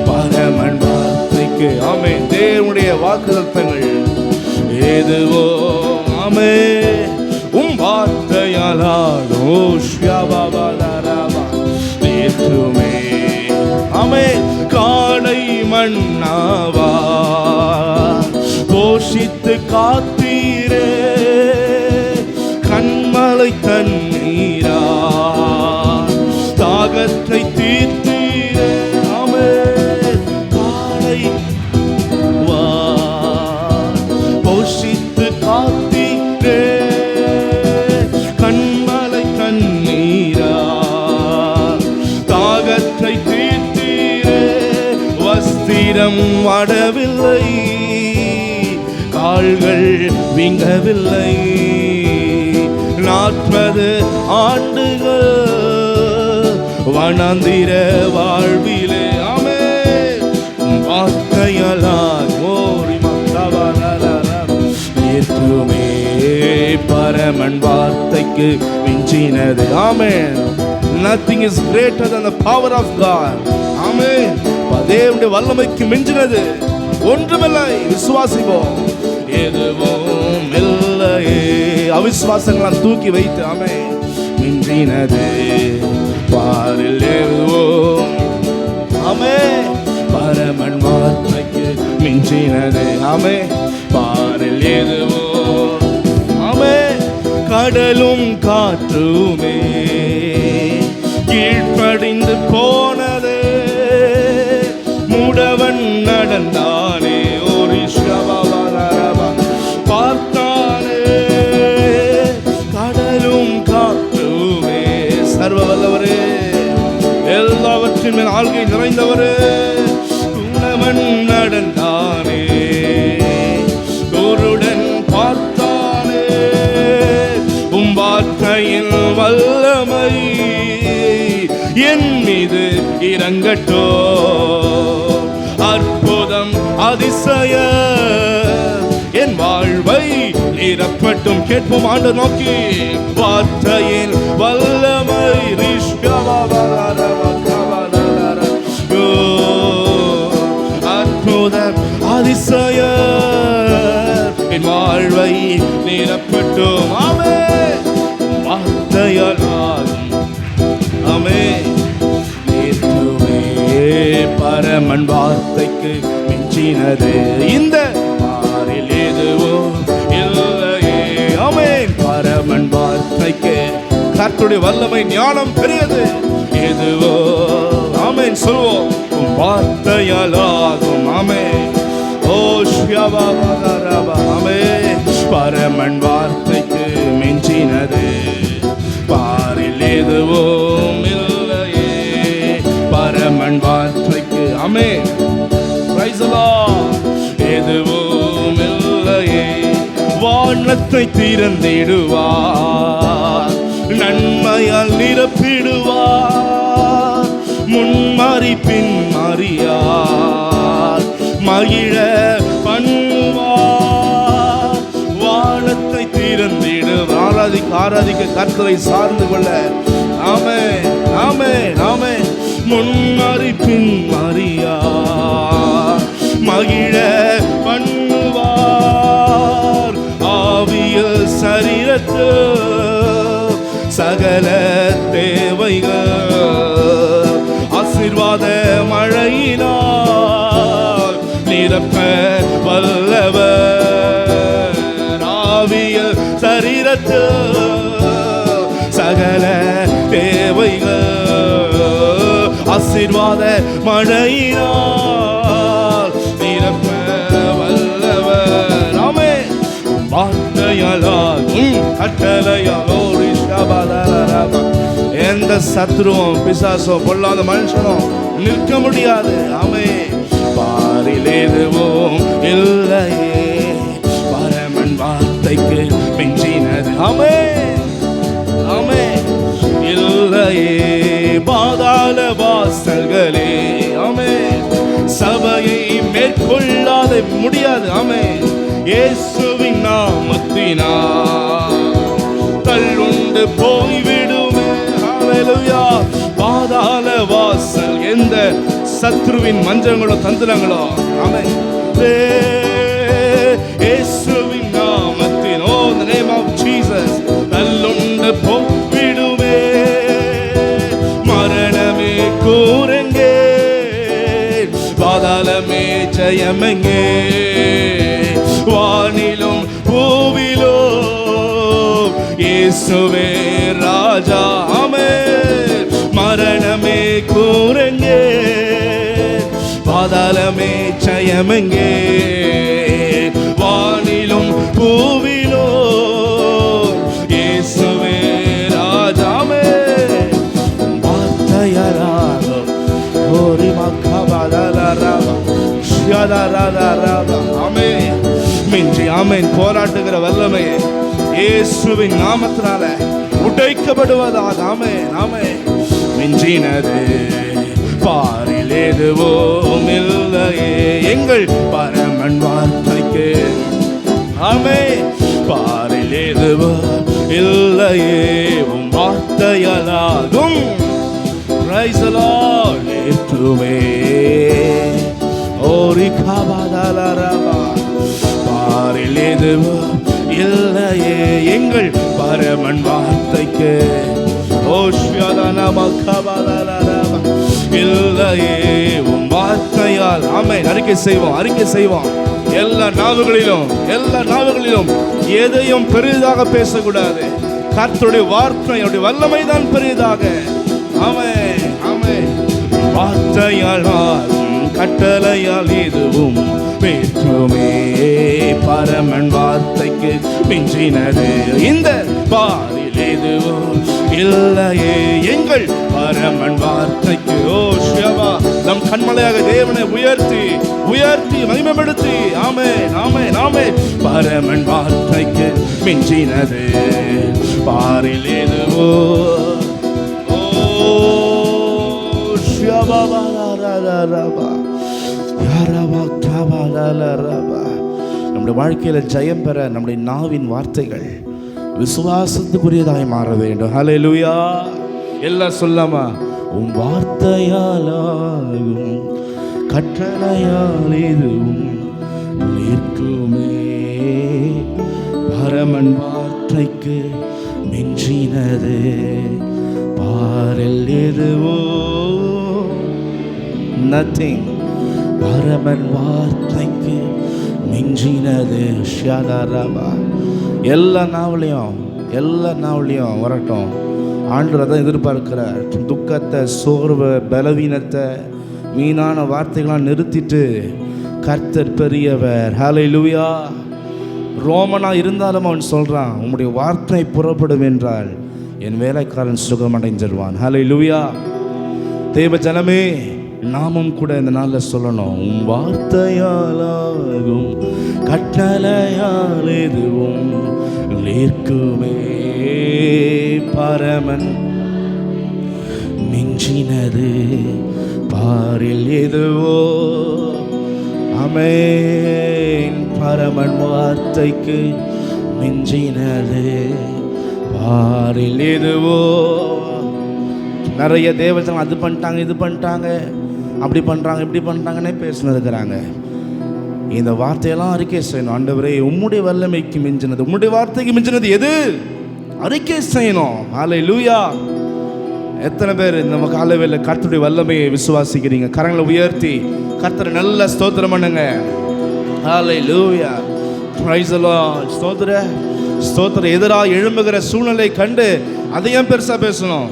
பரமன் வார்த்தைக்கு. ஆமென். தேவனுடைய வாக்குத்தத்தங்கள் எதுவோ ஆமென் உம் வார்த்தையால் எதுவுமே ஆமென். காடை மன்னாவா போஷித்து காத்தீரே கண்மலை தண்ணீரா தாகத்தை தீர்த்தீரே. ஆமென். காடை வா போஷித்து காத்தீரே கண்மலை தண்ணீரா தாகத்தை தீர்த்தீரே. வஸ்திரம் வாடவில்லை கால்கள் வீங்கவில்லை 40 ஆண்டுகள் வனாந்திர வாழ்விலே. ஆமென். வார்த்தையால் ஓரி எதுவுமே பரமன் வார்த்தைக்கு மிஞ்சினது. ஆமென். Nothing is greater than the power of God. ஆமென். தேவனுடைய வல்லமைக்கு மிஞ்சினது ஒன்றுமில்லை. விசுவாசிப்போம். எதுவும் இல்லையே அவிசுவாசங்களாம் தூக்கி வைத்து ஆமென் மிஞ்சினது பாரில் எதுவும் ஆமென் பரமன் வார்த்தைக்கு மிஞ்சினது. ஆமென். பாரில் எதுவும் ஆமென். கடலும் காற்றுமே கீழ்ப்படிந்து போனதே முடவன் நடந்தானே ஒரு பார்த்தானே. கடலும் காற்றுமே சர்வ வல்லவரே எல்லாவற்றின் மேல் ஆள்கை நிறைந்தவரே முடவன் நடந்தானே குருடன் பார்த்தானே உம் வார்த்தையின் வல்லமை என் மீது இறங்கட்டோ அற்புதம் அதிசய என் வாழ்வை நிரப்பட்டும். கேட்போம் ஆண்டு நோக்கி வார்த்தையின் வல்லமை அற்புதம் அதிசய என் வாழ்வை நிரப்பட்டும். ஆமென். வார்த்தையால் ஆமென். பரமன் வார்த்தைக்கு மிஞ்சினது இந்த பாரில் எதுவும் இல்லையே. ஆமென். பரமன் வார்த்தைக்கு கர்த்தருடைய வல்லமை ஞானம் பெரியது. எதுவோ ஆமென் சொல்வோம் வார்த்தையால் ஆகும். ஆமென். ஓ ஆமென். பரமன் வார்த்தைக்கு மிஞ்சினது பாரில் எதுவும் இல்லையே பரமன் வார்த்தைக்கு. ஆமென். Praise the Lord. எதுவும் இல்லையே வானத்தை திறந்திடுவார் நன்மையால் நிரப்பிடுவார் முன்மாறி பின்மாறியார் மகிழ பண்ணுவார். வானத்தை திறந்திடுவார். ஆராதிக்க கர்த்தரை சார்ந்து கொள்ள. ஆமென். ஆமென். ஆமென். முன்மாறி பின்மாறியார் மகிழ பண்ணுவார். ஆவியில் சரீரத்து சகல தேவைகள் ஆசீர்வாத மழையினால் நிரப்ப வல்லவர். சகல தேவைகள் ஆசீர்வாத மழையினால் நிரப்ப வல்லவர். ஆமென். வார்த்தையால் கட்டளையால் எந்த சத்ருவும் பிசாசும் பொல்லாத மனுஷனும் நிற்க முடியாது. ஆமென். பாரில் எதுவும் இல்லையே பரமன் வார்த்தைக்கு மிஞ்சினது. ஆமென். ஆமென். இல்லையே பாதாள வாசல்களே. ஆமென். சபையை மேற்கொள்ளாத முடியாது. ஆமென். இயேசுவின் நாமத்தினால் தள்ளுண்டு போய்விடுமே. ஹல்லேலூயா. பாதாள வாசல் எந்த சத்ருவின் மஞ்சங்களோ தந்திரங்களோ. ஆமென். இயேசுவின் நாமத்தின் ஓ the name of Jesus தள்ளுண்டு போய்விடுமே. மரணமே கூறங்கே பாதாளமே ஜெயமெங்கே வானிலும் பூவிலும் இயேசுவே ராஜா. ஆமென். மரணமே கூறங்கே பாதாளமே ஜெயமெங்கே வானிலும் பூவிலும் இயேசுவே ராஜா. ஆமென். வார்த்தையால் ஓரி மக்காபாலரபா ஷியாதரரரபா. ஆமென். மிஞ்சி ஆமென் போராட்டுகிற வல்லமை இயேசுவின் நாமத்தினால உடைக்கப்படுவதாக. ஆமென். ஆமென். மிஞ்சினது பாரில் எதுவும் இல்லையே எங்கள் பரமன் வார்த்தைக்கு. ஆமென். பாரில் எதுவும் இல்லையே உம் வார்த்தையாலாகும். Praise the Lord. ஏற்றுவே ஓரி காபாதலரபா. பாரில் எதுவும் இல்லையே எங்கள் பரமன் வார்த்தைக்கு. இல்லையே உம் வார்த்தையால். ஆமென். அறிக்கை செய்வோம். அறிக்கை செய்வோம். எல்லா நாவுகளிலும் எதையும் பெரிதாக பேசக்கூடாது. கர்த்தருடைய வார்த்தையுடைய வல்லமை தான் பெரிதாக. ஆமென். ஆமென். வார்த்தையால் கட்டளையால் எதுவும் பெற்றுமே பரமன் வார்த்தைக்கு மிஞ்சினது இந்த பாரில் எதுவும் இல்லையே எங்கள் பரமன் வார்த்தைக்கு. ஓ சிவா நம் கண்மலையாக தேவனை உயர்த்தி உயர்த்தி மகிமைப்படுத்தி. ஆமென். ஆமென். ஆமென். பரமன் வார்த்தைக்கு மிஞ்சினது பாரில் எதுவோ. ஓ சிவா நம்முடைய வாழ்க்கையில ஜெயம் பெற நம்முடைய நாவின் வார்த்தைகள் விசுவாசத்துக்குரியதாய் மாற வேண்டும். ஹல்லேலூயா. எல்லாம் சொல்லாமா உன் வார்த்தையாலும் கட்டளையால் எதுவும் நிற்குமே பரமன் வார்த்தைக்கு மிஞ்சினது பாரில் எதுவோ. Nothing பரமன் வார்த்தைக்கு மிஞ்சினது. ஷியாதாரபா. எல்லா நாவலையும் வரட்டும். ஆண்டவர் தான் எதிர்பார்க்கிறார். துக்கத்தை சோர்வை பலவீனத்தை வீணான வார்த்தைகளாம் நிறுத்திட்டு கர்த்தர் பெரியவர். ஹல்லேலூயா. ரோமனா இருந்தாலும் அவன் சொல்றான் உம்முடைய வார்த்தை புறப்படும் என்றால் என் வேலைக்காரன் சுகமடைஞ்சிருவான். ஹல்லேலூயா. தேவ ஜனமே நாமும் கூட இந்த நாளில் சொல்லணும் உம் வார்த்தையாலாகும் கட்டளையால் எதுவும் நிற்குமே பரமன் மிஞ்சினது பாரில் எதுவோ. ஆமென். பரமன் வார்த்தைக்கு மிஞ்சினது பாரில் எதுவோ. நிறைய தேவஜனம் அது பண்ணிட்டாங்க இது பண்ணிட்டாங்க அப்படி பண்ணுறாங்க இப்படி பண்ணுறாங்கன்னே பேசினதுக்கிறாங்க. இந்த வார்த்தையெல்லாம் அறிக்கை செய்யணும். ஆண்டவரே உம்முடைய வல்லமைக்கு மிஞ்சினது உம்முடைய வார்த்தைக்கு மிஞ்சினது எது அறிக்கை செய்யணும். ஹல்லேலூயா. எத்தனை பேர் நம்ம காலையில் கர்த்தருடைய வல்லமையை விசுவாசிக்கிறீங்க? கரங்களை உயர்த்தி கர்த்தரை நல்ல ஸ்தோத்திரம் பண்ணுங்க. ஹல்லேலூயா. Praise the Lord. ஸ்தோத்திரம். எதிராக எழும்புகிற சூழ்நிலை கண்டு அதையும் பெருசா பேசணும்.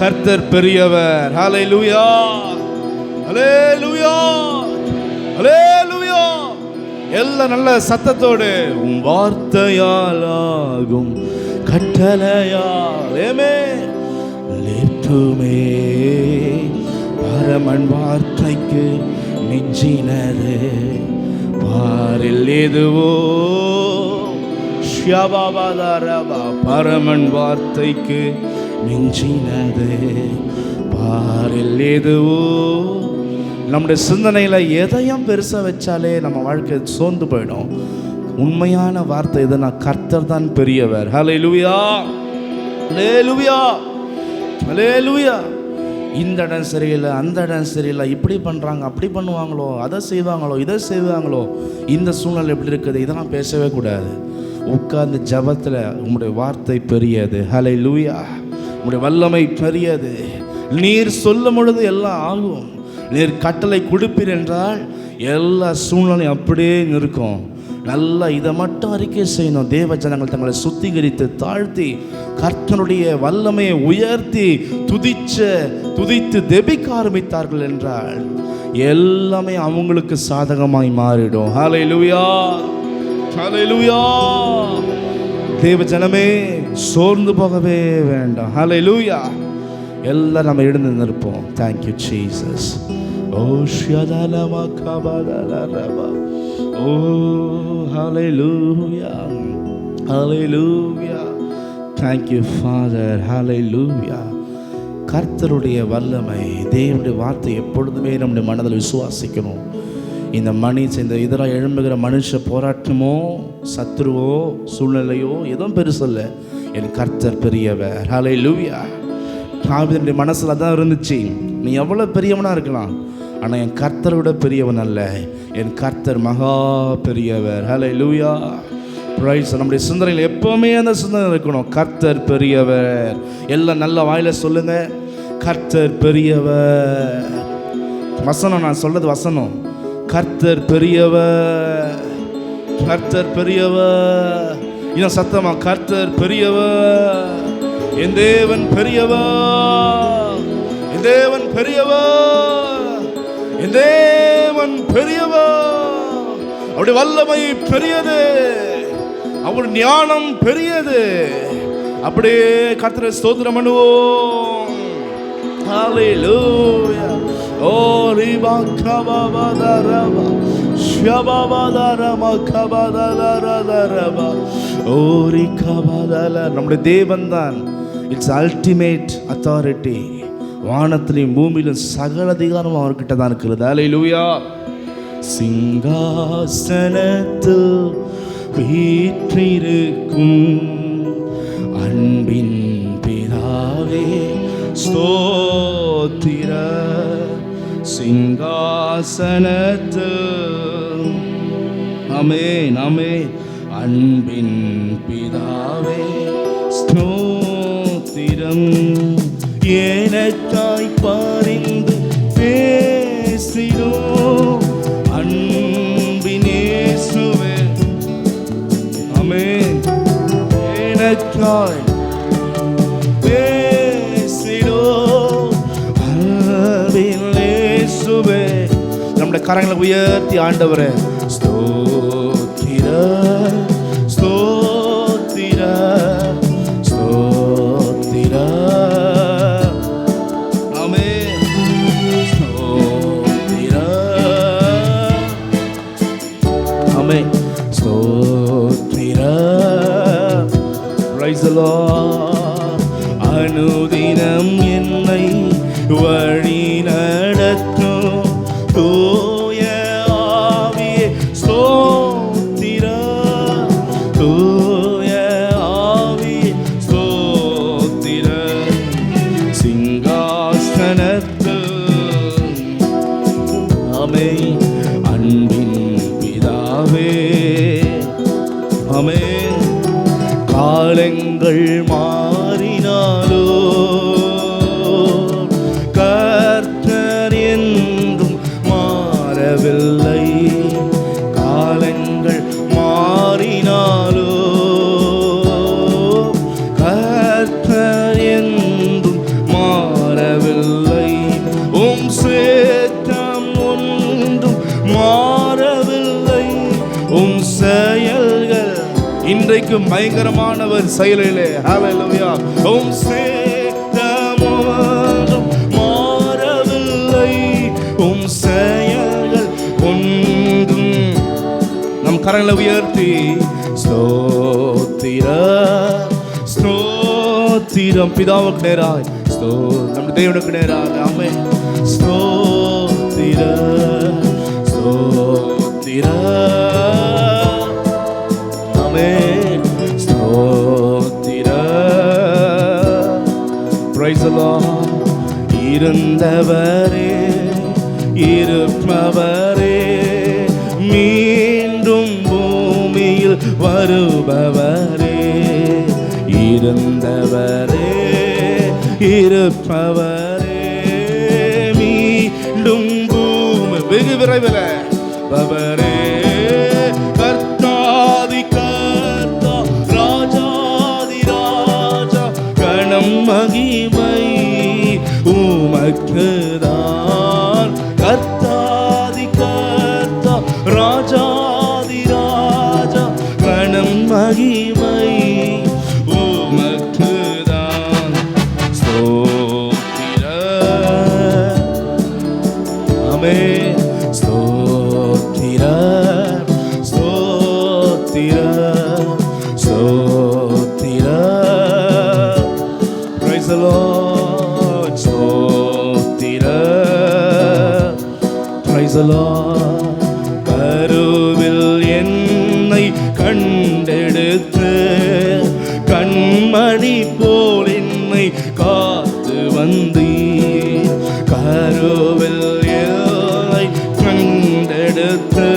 கர்த்தர் பெரியவர். ஹல்லேலூயா, ஹல்லேலூயா, ஹல்லேலூயா. எல்லா நல்ல சத்தத்தோடு உம் வார்த்தையால் ஆகும் கட்டளையால் லேற்றுமே பரமன் வார்த்தைக்கு நெஞ்சினது பாரில் எதுவோ பரமன் வார்த்தைக்கு நெஞ்சினது பாரில் எதுவோ. நம்முடைய சிந்தனையில் எதையும் பெருசாக வச்சாலே நம்ம வாழ்க்கை சோர்ந்து போயிடும். உண்மையான வார்த்தை எதுனா கர்த்தர் தான் பெரியவர். ஹல்லேலூயா, ஹல்லேலூயா, ஹல்லேலூயா. இந்த இடம் சரியில்லை, அந்த இடம் சரியில்லை, இப்படி பண்ணுறாங்க, அப்படி பண்ணுவாங்களோ, அதை செய்வாங்களோ, இதை செய்வாங்களோ, இந்த சூழ்நிலை எப்படி இருக்குது, இதெல்லாம் பேசவே கூடாது. உட்கார்ந்து ஜபத்தில் உங்களுடைய வார்த்தை பெரியது. ஹல்லேலூயா. உங்களுடைய வல்லமை பெரியது. நீர் சொல்லும் பொழுது எல்லாம் ஆகும். நீர் கட்டளை கொடுப்பீர் என்றால் எல்லா சூழ்நிலையும் அப்படியே நிற்கும். நல்லா இதை மட்டும் அறிக்கை செய்யணும். தேவ ஜனங்கள் தங்களை சுத்திகரித்து தாழ்த்தி கர்த்தனுடைய வல்லமையை உயர்த்தி துதித்து தெபிக்க ஆரம்பித்தார்கள் என்றால் எல்லாமே அவங்களுக்கு சாதகமாய் மாறிடும். ஹல்லேலூயா, ஹல்லேலூயா. தேவ ஜனமே சோர்ந்து போகவே வேண்டாம். ஹல்லேலூயா. எல்லாம் நம்ம எழுந்து நிற்போம். Thank you Jesus. ஓ ஷியதலமா கபதலரபா. ஓ ஹல்லேலூயா, ஹல்லேலூயா. Thank you Father. ஹல்லேலூயா. கர்த்தருடைய வல்லமை, தேவனுடைய வார்த்தை எப்பொழுதுமே நம்முடைய மனதில் விசுவாசிக்கணும். இந்த இந்த எதிராக எழும்புகிற மனுஷ போராட்டமோ சத்துருவோ சூழ்நிலையோ எதுவும் பெருசல்ல. என் கர்த்தர் பெரியவர். ஹல்லேலூயா. தாவீதுடைய மனசில் தான் இருந்துச்சு, நீ எவ்வளோ பெரியவனாக இருக்கலாம், ஆனால் என் கர்த்தரை விட பெரியவன் அல்ல, என் கர்த்தர் மகா பெரியவர். ஹல்லேலூயா. பிரைஸ். நம்முடைய சிந்தனையில் எப்போவுமே அந்த சிந்தனை இருக்கணும், கர்த்தர் பெரியவர். எல்லாம் நல்ல வாயில சொல்லுங்க, கர்த்தர் பெரியவர். வசனம், நான் சொல்றது வசனம். கர்த்தர் பெரியவர், கர்த்தர் பெரியவர். இன்னும் சத்தமா, கர்த்தர் பெரியவர். என் தேவன் பெரியவர், என் தேவன் பெரியவர், என் தேவன் பெரியவர். அவருடைய வல்லமை பெரியது, அவருடைய ஞானம் பெரியது. அப்படியே கர்த்தரை ஸ்தோத்திரம் பண்ணுவோம். ஹல்லேலூயா. ஓ ரிபா கபபதரபா ஷபபதரமா கபதலரதரபா ஓ ரிகபதல. நம்முடைய தேவன் தான் இட்ஸ் அல்டிமேட் அத்தாரிட்டி. வானத்திலும் பூமியிலும் சகல அதிகாரம் அவர்கிட்ட தான் இருக்கிறது. ஹல்லேலூயா. சிங்காசனத்தில் வீற்றிருக்கும் அன்பின் பிதாவே ஸ்தோத்திர. சிங்காசனத்தில் ஆமென் ஆமென். அன்பின் பிதாவே ஸ்தோத்திரம். எனக்காய் பரிந்து பேசிடும் அன்பின் இயேசுவே. ஆமென். எனக்காய் பேசிடும் அன்பின் இயேசுவே. நம்முடைய கரங்களை உயர்த்தி ஆண்டவரே ஸ்தோத்திர ஸ்தோத்திர ஸ்தோத்திர. ஆமென். ஸ்தோத்திர. ஆமென். ஸ்தோத்திர. Price the Lord. அனுதினம் என்னை வழி நடத்தும் தூய ஆவியே ஸ்தோத்திர. தூய ஆவியே ஸ்தோத்திர. சிங்காசனத்தில் ஆமென் அன்பின் பிதாவே. ஆமென். காலங்கள் மாறினாலோ கர்த்தர் என்றும் மாறவில்லை. காலங்கள் மாறினாலோ கர்த்தர் இன்றைக்கும் பயங்கரமானவர் செயலிலே. ஹல்லேலூயா. உம் சேதமொன்றும் மாறவில்லை, உம் செயல்கள் ஒன்றும். நம் கரங்களை உயர்த்தி ஸ்தோத்திரம் ஸ்தோத்திரம் பிதாவுக்கு நேராய் நம்ம தேவனுக்கு நேராக. ஆமென். ஸ்தோத்திரம் ஸ்தோத்திரம். ஆமென். ஸ்தோத்திரம். Price the Lord. இருந்தவரே இருப்பவரே மீண்டும் பூமியில் வருபவரே, இருந்தவரே இருப்பவரே மீண்டும் பூமி வெகு விரைவில் பவரே. கர்த்தாதி கர்த்தா ராஜாதி ராஜா கணம் மகிமை உமக்குதான். கர்த்தாதி கர்த்தா ராஜாதி ராஜா கணம் மகிமை உமக்குதான். ஸ்தோத்திரம். ஆமென். ஸ்தோத்திரம் ஸ்தோத்திரம் ஸ்தோத்திரம். Praise the Lord. ஸ்தோத்திரம். Praise the Lord. கருவில் என்னை கண்டெடுத்து கண்மணி போல் என்னை காத்து வந்தீர். கருவில் என்னை கண்டெடுத்து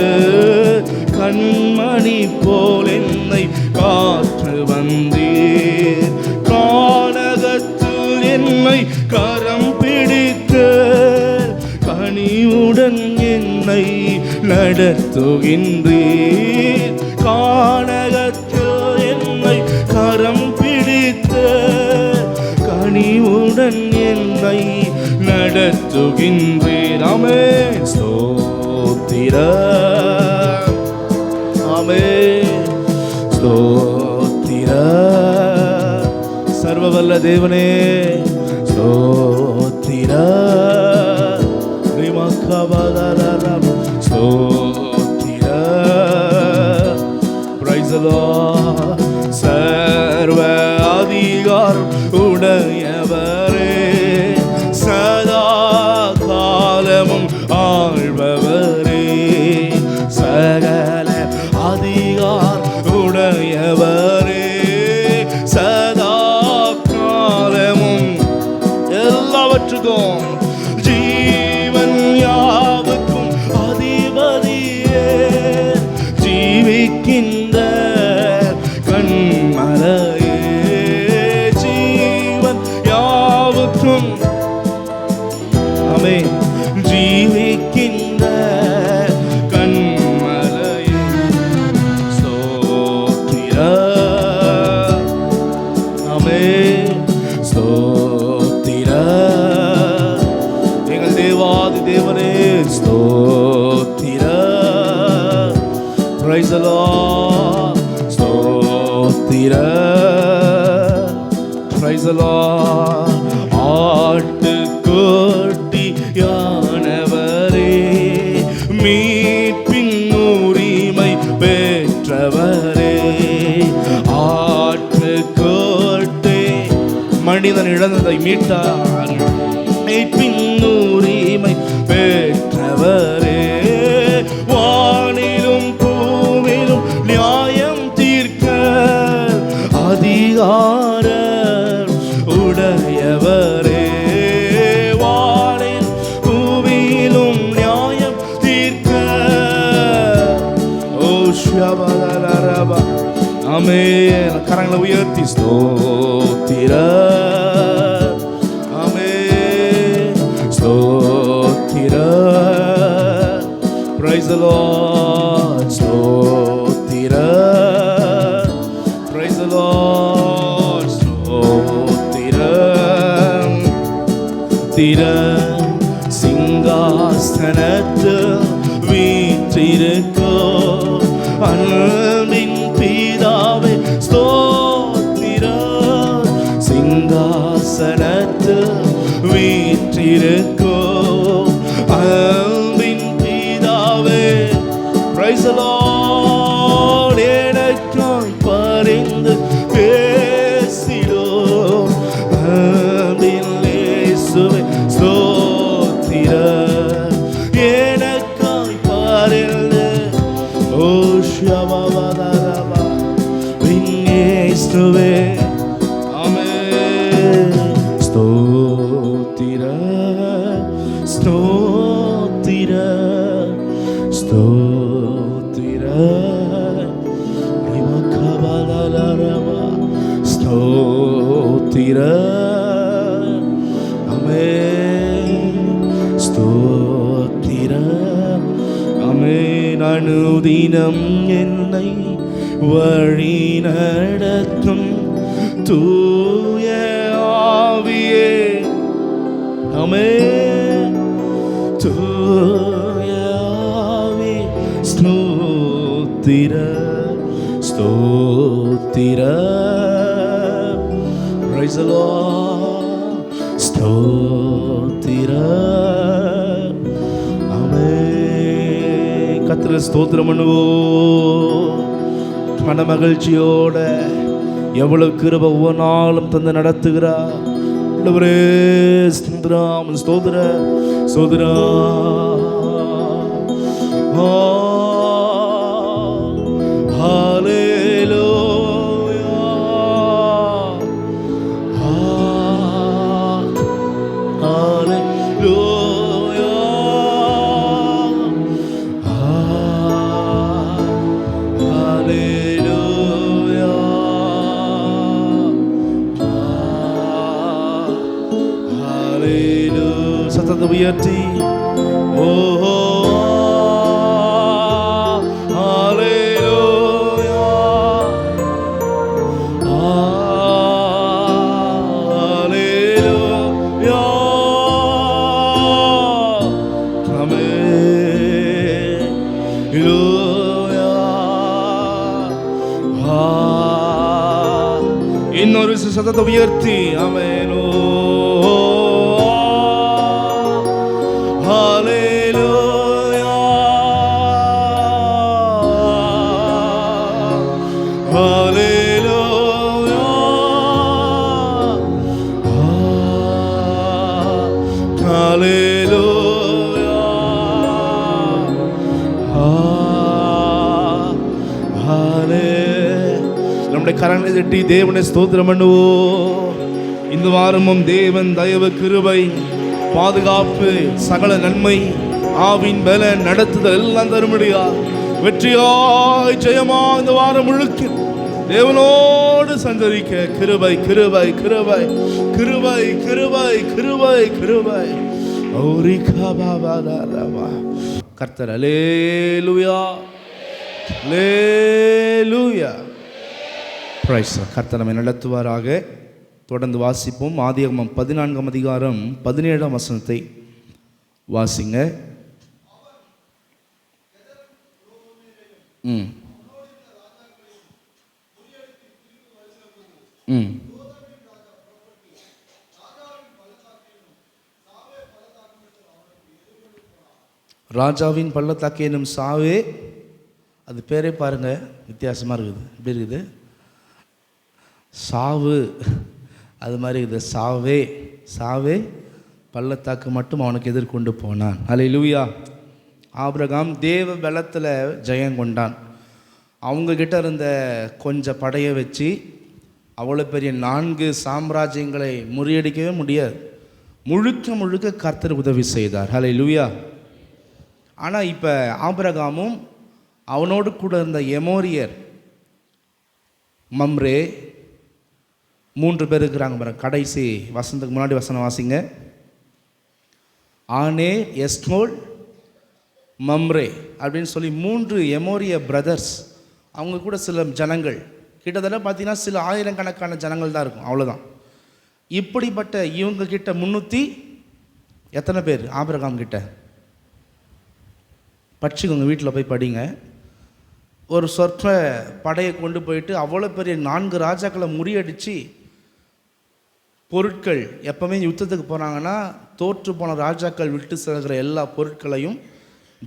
கண்மணி போல் என்னை காத்து வந்தீர். கானகத்தில் என்னை கரம் பிடித்து கனிவுடன் என்னை நடத்துகின்றீர். கானகத்தில் என்னை கரம் பிடித்து கனிவுடன் என்னை நடத்துகின்றீர். ஆமென். ஸ்தோத்திரம். ஆமென். ஸ்தோத்திரம். சர்வவல்ல தேவனே ஸ்தோத்திரம். ஸ்தோத்திரம். Praise the Lord. சர்வ அதிகாரம் உடையவரே, சதா காலமும் ஆள்பவரே, சகல அதிகாரம் உடையவரே, சதா காலமும் எல்லாவற்றுக்கும் ஜீவன் யாவுக்கும் அதிபதியே, ஜீவிக்கின்ற கண்மலையே, ஜீவன் யாவுக்கும் ஆமென் ஜீவிக்கின்ற கண்மலையே. ஸ்தோத்திரம். ஆமென். ஸ்தோத்திரம். எங்கள் தேவாதி தேவனே ஸ்தோத்திரம். Praise the Lord. ஸ்தோத்திரம். Praise the Lord. ஆட்டுக்குட்டி யானவரே, மீட்பின் உரிமை பெற்றவரே, ஆட்டுக்குட்டி மனிதன் இழந்ததை மீட்டார். மீட்பின் உரிமை பெற்றவரே, வானிலும் பூமியிலும் நியாயம் தீர்க்க அதிகாரம் உடையவரே, வானில் பூமியிலும் நியாயம் தீர்க்க. ஓ ஷபலரபா. ஆமென். கரங்களை உயர்த்தி ஸ்தோத்திரம். ஆமென். ஸ்தோத்திரம். Praise the Lord. ஸ்தோத்திரம். Praise the Lord. ஸ்தோத்திரம். திரம் சிங்காசனத்தில் வீற்றிருக்கோ அன்பின் பிதாவே இருக்கும் அன்பின் பிதாவே. Praise the Lord. எனக்காய் பரிந்து பேசிடும் அன்பின் இயேசுவே ஸ்தோத்திரம். எனக்காய் பரிந்து ஓ ஷபபதரபா இயேசுவே ஆமென். ஸ்தோத்திரம் ஸ்தோத்திரம் ஸ்தோத்திரம் இவகபலரபா ஸ்தோத்திரம் ஆமென். ஸ்தோத்திரம் ஆமென். அனுதினம் என்னை வழி நடத்தும் தூய ஆவியே ஆமென். தூய ஆவி ஸ்தோத்திரம் ஸ்தோத்திரம். Praise the Lord. ஸ்தோத்திரம் ஆமென். கர்த்தரை ஸ்தோத்திரம் பண்ணுவோம் மன மகிழ்ச்சியோட. எவ்வளவு கிருபை ஒவ்வொரு நாளும் தந்து நடத்துகிறார். ஆண்டவரே ஸ்தோத்திரம் ஸ்தோத்திரம் ஸ்தோத்திரம். ஹல்லேலூயா ஹல்லேலூயா ஹல்லேலூயா ஹல்லேலூயா. சத்தத்தை உயர்த்தி ஓ ஹல்லேலூயா ஹல்லேலூயா ஆமென். இன்னொரு சத்தத்தை உயர்த்தி ஆமென். ஹல்லேலூயா ஹல்லேலூயா ஹல்லேலூயா நம்முடைய கரங்களை தட்டி தேவனை ஸ்தோத்திரம் பண்ணுவோம். இந்த வாரமும் தேவன் தயவு கிருபை பாதுகாப்பு சகல நன்மை ஆவின் பல நடத்துதல் எல்லாம் தரும்படியா வெற்றியாய் ஜெயமா இந்த வாரம் முழுக்க தேவனோடு சஞ்சரிக்க கிருபை கிருபை கிருபை கிருபை கிருபை கிருபை கிருபை. கர்த்தர் அல்லேலூயா அல்லேலூயா. பிரைஸ் கர்த்தர் நம்மை நடத்துவாராக. தொடர்ந்து வாசிப்போம். ஆதியாகமம் 14ஆம் அதிகாரம் 17ஆம் வசனத்தை வாசிங்க. ராஜாவின் பள்ளத்தாக்கு என்னும் சாவே, அது பேரே பாருங்க வித்தியாசமாக இருக்குது. எப்படி இருக்குது? சாவு அது மாதிரி இருக்குது. சாவே சாவே பள்ளத்தாக்கு மட்டும் அவனுக்கு எதிர்கொண்டு போனான். அல்லேலூயா. ஆபிரகாம் தேவ பலத்தில் ஜெயம் கொண்டான். அவங்கக்கிட்ட இருந்த கொஞ்சம் படையை வச்சு அவ்வளோ பெரிய 4 சாம்ராஜ்யங்களை முறியடிக்கவே முடியாது. முழுக்க முழுக்க கர்த்தர் உதவி செய்தார். அல்லேலூயா. ஆனால் இப்போ ஆபிரகாமும் அவனோடு கூட இருந்த எமோரியர் மம்ரே 3 பேர் இருக்கிறாங்க பாருங்க. கடைசி வசனத்துக்கு முன்னாடி வசனம் வாசிங்க. ஆனே, எஸ்மோல், மம்ரே அப்படின்னு சொல்லி 3 எமோரிய பிரதர்ஸ். அவங்க கூட சில ஜனங்கள், கிட்டத்தட்ட பார்த்தீங்கன்னா சில ஆயிரக்கணக்கான ஜனங்கள் தான் இருக்கும், அவ்வளோதான். இப்படிப்பட்ட இவங்க கிட்ட 300 எத்தனை பேர் ஆபிரகாம் கிட்ட படிச்சுக்கோங்க, வீட்டில் போய் படிங்க. ஒரு சொற்ப படையை கொண்டு போயிட்டு அவ்வளோ பெரிய 4 ராஜாக்களை முறியடித்து பொருட்கள் எப்பவுமே யுத்தத்துக்கு போகிறாங்கன்னா தோற்று போன ராஜாக்கள் விட்டு செல்கிற எல்லா பொருட்களையும்